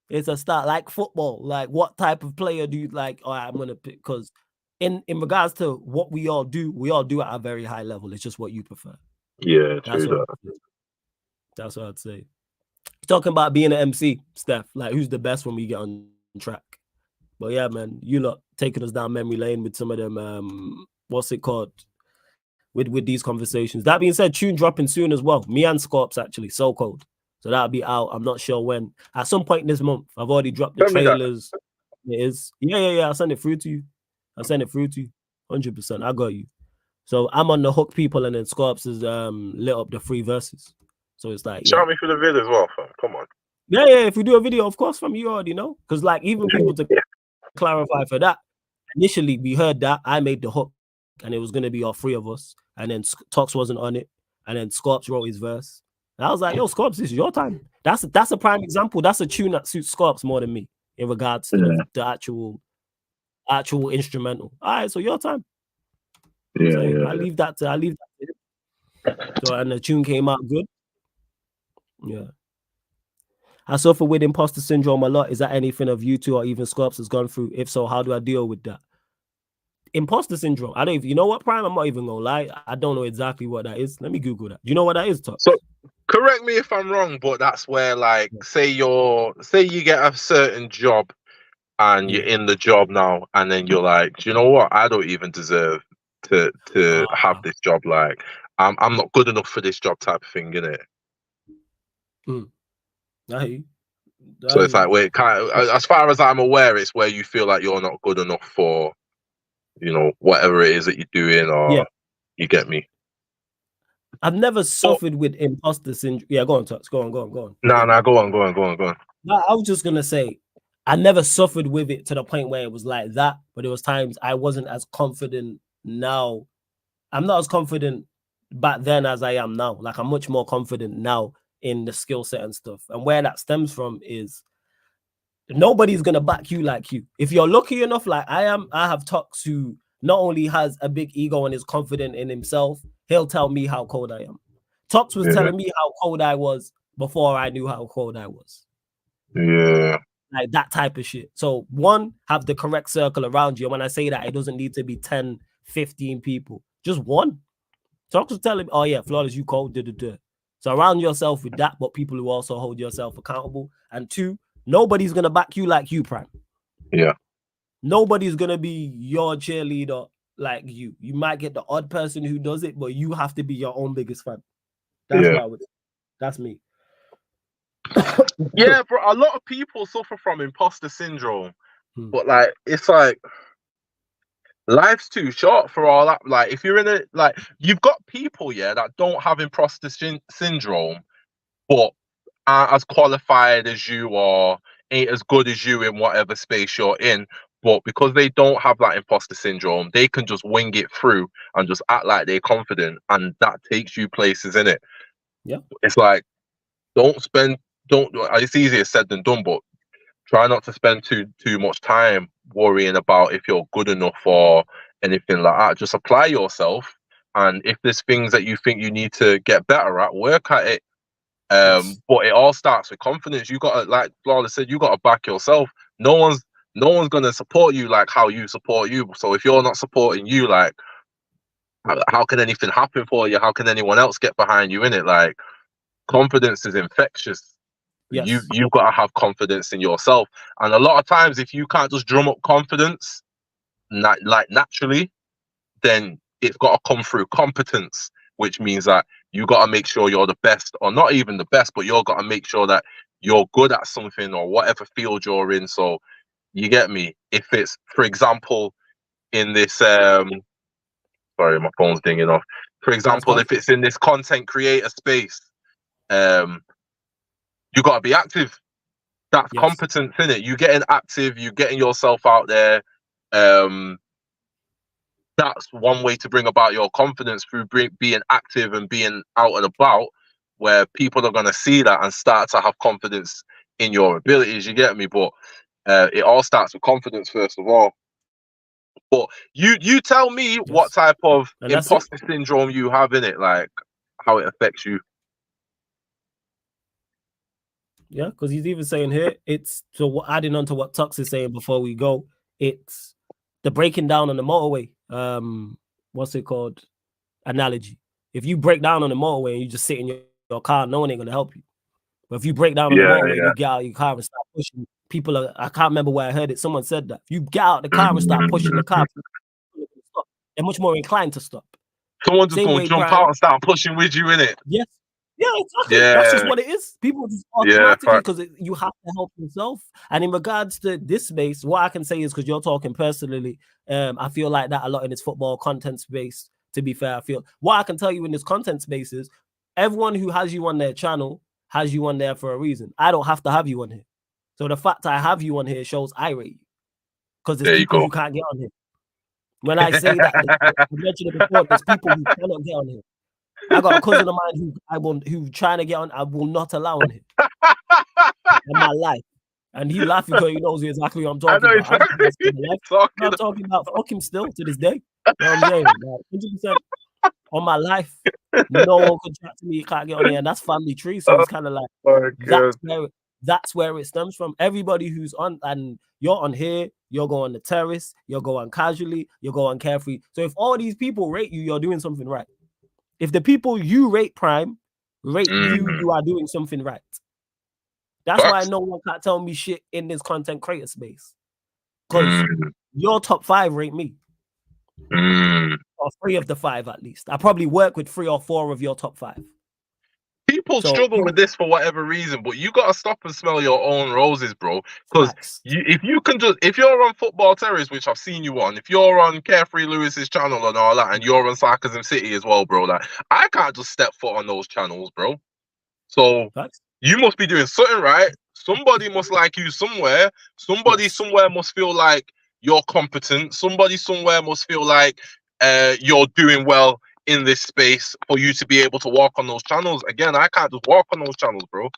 It's a style, like football. Like what type of player do you like? All right, I'm gonna pick, because in regards to what we all do at a very high level. It's just what you prefer. Yeah, true. That's what I'd say. Talking about being an MC, Steph, like who's the best when we get on track? But yeah, man, you lot taking us down memory lane with some of them. What's it called? With these conversations. That being said, tune dropping soon as well. Me and Scorps actually, So Cold. So that'll be out. I'm not sure when. At some point this month, I've already dropped the trailers. It is. Yeah. I'll send it through to you. 100%. I got you. So I'm on the hook, people, and then Scorps is lit up the 3 verses. So it's like, shout me for the vid as well, fam. Come on. Yeah. If we do a video, of course, from you already know. Because like even people to clarify for that. Initially, we heard that I made the hook, and it was gonna be all 3 of us, and then Tox wasn't on it, and then Scorps wrote his verse. And I was like, yo, Scorps, this is your time. That's a prime example. That's a tune that suits Scorps more than me in regards to the actual instrumental. All right, so your time. I leave that to him. So and the tune came out good. Yeah. I suffer with imposter syndrome a lot. Is that anything of you two or even Scorps has gone through? If so, how do I deal with that? Imposter syndrome. I don't even, you know what, Prime? I'm not even gonna lie. I don't know exactly what that is. Let me Google that. Do you know what that is, Tox? So correct me if I'm wrong, but that's where, like, say you get a certain job and you're in the job now, and then you're like, do you know what? I don't even deserve to have this job. Like, I'm not good enough for this job, type of thing, innit? So it's like, wait, as far as I'm aware, it's where you feel like you're not good enough for, whatever it is that you're doing, or you get me. I've never suffered with imposter syndrome. Yeah, go on, Tox. Go on. No, go on. No, I was just gonna say, I never suffered with it to the point where it was like that, but there was times I wasn't as confident now. I'm not as confident back then as I am now. Like, I'm much more confident now in the skill set and stuff. And where that stems from is nobody's gonna back you like you. If you're lucky enough, like I am, I have Tox who not only has a big ego and is confident in himself, he'll tell me how cold I am. Tox was telling me how cold I was before I knew how cold I was. Yeah. Like that type of shit. So one, have the correct circle around you. And when I say that, it doesn't need to be 10, 15 people. Just one. Tox was telling me, oh yeah, Flawless, you cold, So surround yourself with that, but people who also hold yourself accountable. And 2, nobody's gonna back you like you, Prime. Yeah. Nobody's gonna be your cheerleader like you. You might get the odd person who does it, but you have to be your own biggest fan. That's what I would. That's me. Yeah, bro. A lot of people suffer from imposter syndrome, but like, it's like life's too short for all that. Like, if you're in a, like, you've got people, that don't have imposter syndrome, but aren't as qualified as you or ain't as good as you in whatever space you're in. But because they don't have that imposter syndrome, they can just wing it through and just act like they're confident, and that takes you places, in it. Yeah. It's like, it's easier said than done, but try not to spend too much time worrying about if you're good enough or anything like that. Just apply yourself, and if there's things that you think you need to get better at, work at it. But it all starts with confidence. You got to, like Flawless said, you got to back yourself. No one's no one's gonna support you like how you support you. So if you're not supporting you, like, how can anything happen for you? How can anyone else get behind you in it? Like, confidence is infectious. Yes. You've got to have confidence in yourself. And a lot of times, if you can't just drum up confidence, like naturally, then it's got to come through competence, which means that you got to make sure you're the best, or not even the best, but you've got to make sure that you're good at something or whatever field you're in. So you get me? If it's, for example, in this sorry, my phone's dinging off. For example, if it's in this content creator space, you got to be active. That's competence in it. You getting active, you getting yourself out there. That's one way to bring about your confidence, through being active and being out and about, where people are going to see that and start to have confidence in your abilities. You get me? But it all starts with confidence first of all. But you tell me what type of imposter syndrome you have in it, like how it affects you. Yeah, because he's even saying here, it's, so adding on to what Tux is saying before we go, it's the breaking down on the motorway. What's it called? Analogy. If you break down on the motorway and you just sit in your car, no one ain't gonna help you. But if you break down on the motorway and you get out of your car and start pushing, people are, I can't remember where I heard it. Someone said that. If you get out of the car and start pushing the car, they're much more inclined to stop. Someone just gonna jump out and start pushing with you in it. Yes. Yeah, exactly. That's just what it is. People just automatically, because you have to help yourself. And in regards to this space, what I can say is, because you're talking personally, I feel like that a lot in this football content space. To be fair, I feel what I can tell you in this content space is, everyone who has you on their channel has you on there for a reason. I don't have to have you on here. So the fact I have you on here shows I rate you, because there's people who can't get on here. When I say that, I mentioned it before, there's people who cannot get on here. I got a cousin of mine who trying to get on. I will not allow him in my life, and he laughing because he knows exactly what I'm talking about. I'm talking about fuck him still to this day. You know what I'm saying? Like, 100% on my life. No one can chat to me. You can't get on here, and that's family tree. So it's kind of like that's where it stems from. Everybody who's on, and you're on here, you'll go on the terrace, you'll go on casually, you'll go on carefree. So if all these people rate you, you're doing something right. If the people you rate prime rate you are doing something right. That's why no one can't tell me shit in this content creator space. Because your top 5 rate me. Or 3 of the 5 at least. I probably work with 3 or 4 of your top 5. People struggle with this for whatever reason, but you gotta stop and smell your own roses, bro. Because if you're on Football Terrace, which I've seen you on, if you're on Carefree Lewis's channel and all that, and you're on Sarcasm City as well, bro, like, I can't just step foot on those channels, bro. So you must be doing something right. Somebody must like you somewhere. Somebody somewhere must feel like you're competent. Somebody somewhere must feel like you're doing well in this space for you to be able to walk on those channels. Again, I can't just walk on those channels, bro.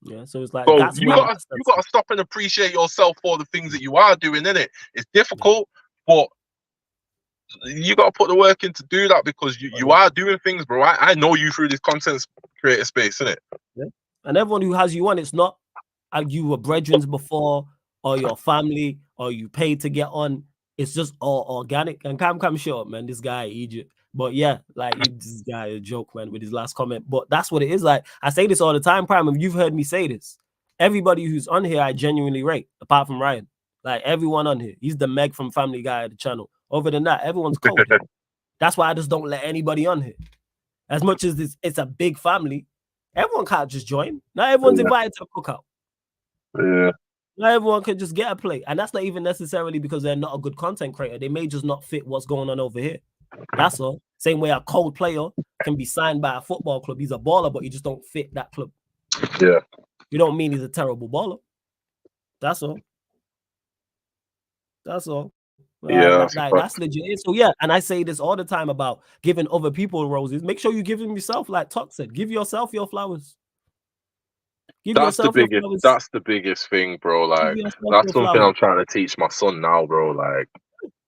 Yeah, so it's like, so you gotta stop and appreciate yourself for the things that you are doing, innit? It's difficult, but you gotta put the work in to do that, because you are doing things, bro. I know you through this content creator space, innit? Yeah. And everyone who has you on, it's not you were brethren before, or your family, or you paid to get on. It's just all organic. And come short, man. This guy Egypt. But yeah, like, this guy a joke, man, with his last comment. But that's what it is. Like, I say this all the time, Prime, and you've heard me say this. Everybody who's on here, I genuinely rate, apart from Ryan. Like, everyone on here. He's the Meg from Family Guy at the channel. Other than that, everyone's cold. That's why I just don't let anybody on here. As much as it's a big family, everyone can't just join. Not everyone's invited to the cookout. Yeah. Not everyone can just get a plate. And that's not even necessarily because they're not a good content creator. They may just not fit what's going on over here. That's all. Same way a cold player can be signed by a football club. He's a baller, but he just don't fit that club. Yeah. You don't mean he's a terrible baller. That's all. That's all. Yeah, that's legit. So yeah, and I say this all the time about giving other people roses. Make sure you give them yourself, like Tuck said. Give yourself your flowers. That's the biggest thing, bro. Like, that's something I'm trying to teach my son now, bro. Like,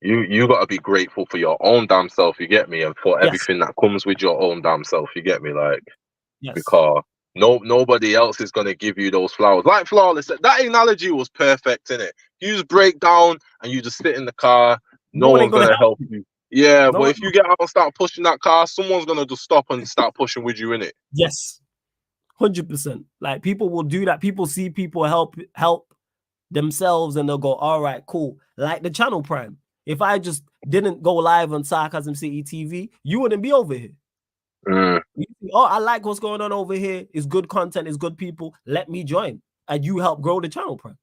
you got to be grateful for your own damn self, you get me, and for everything that comes with your own damn self, you get me, like, because nobody else is gonna give you those flowers. Like Flawless, that analogy was perfect, innit? You just break down and you just sit in the car. No one one's ain't gonna gonna help you. Yeah, No but one- if you get out and start pushing that car, someone's gonna just stop and start pushing with you in it. Yes, 100%. Like people will do that. People see people help themselves and they'll go, all right, cool. Like the channel Prime. If I just didn't go live on Sarcasm City TV, you wouldn't be over here. Mm. Oh, I like what's going on over here. It's good content, it's good people. Let me join. And you help grow the channel Prime.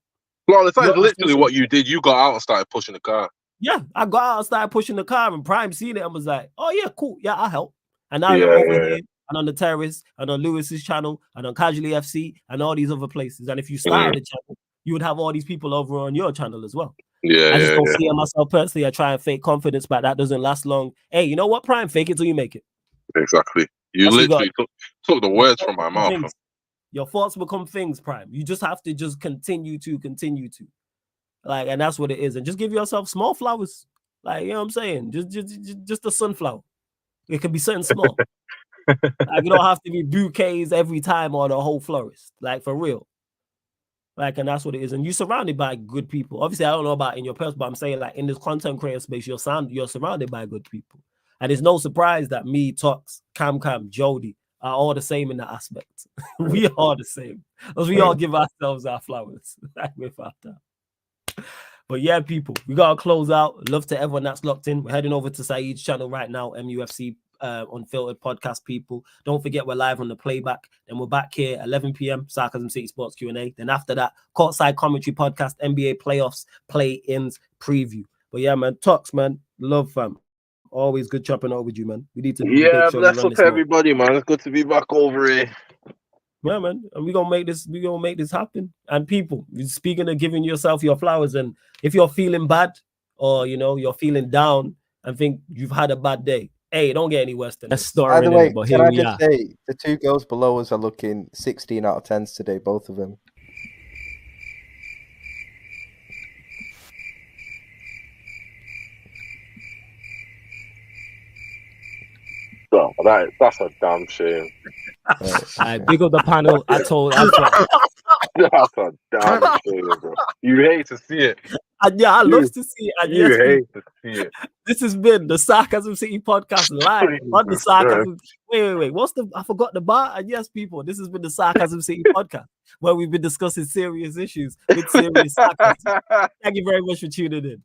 Well, it's like literally what you did. You got out and started pushing the car. Yeah, I got out and started pushing the car, and Prime seen it and was like, oh yeah, cool. Yeah, I'll help. And now you're over here and on the Terrace and on Lewis's channel and on Casually FC and all these other places. And if you started the channel, you would have all these people over on your channel as well. I just don't see it myself personally. I try and fake confidence, but that doesn't last long. Hey, you know what, Prime? Fake it till you make it. Exactly. You literally took the words from my mouth. Your thoughts become things, Prime. You just have to just continue to. Like, and that's what it is. And just give yourself small flowers. Like, you know what I'm saying? Just a sunflower. It can be something small. Like, you don't have to be bouquets every time or the whole florist. Like, for real. Like, and that's what it is. And you're surrounded by good people. Obviously, I don't know about in your person, but I'm saying, like, in this content creator space, you're surrounded by good people. And it's no surprise that me, Tox, Cam, Jody are all the same in that aspect. We are the same. Because we all give ourselves our flowers. Like, without that. But yeah, people, we gotta close out. Love to everyone that's locked in. We're heading over to Saeed's channel right now, MUFC Unfiltered Podcast. People, don't forget we're live on the playback. Then we're back here 11 p.m. Sarcasm City Sports Q&A. Then after that, Courtside Commentary Podcast, NBA Playoffs Play-ins Preview. But yeah, man, Tox, man, love, fam. Always good chopping out with you, man. We need to make sure bless up everybody, man. It's good to be back over here. Yeah, man, and we're gonna make this happen. And people, speaking of giving yourself your flowers, and if you're feeling bad or you're feeling down and think you've had a bad day, hey, don't get any worse than this. By the way, can I just say the two girls below us are looking 16 out of 10s today, both of them. So that's a damn shame. I big up the panel. That's That's a damn shame, bro. You hate to see it. And yeah, I love to see it. And you hate to see it. This has been the Sarcasm City Podcast live on the Sarcasm. Wait. I forgot the bar. And yes, people, this has been the Sarcasm City Podcast, where we've been discussing serious issues with serious sarcasm. Thank you very much for tuning in.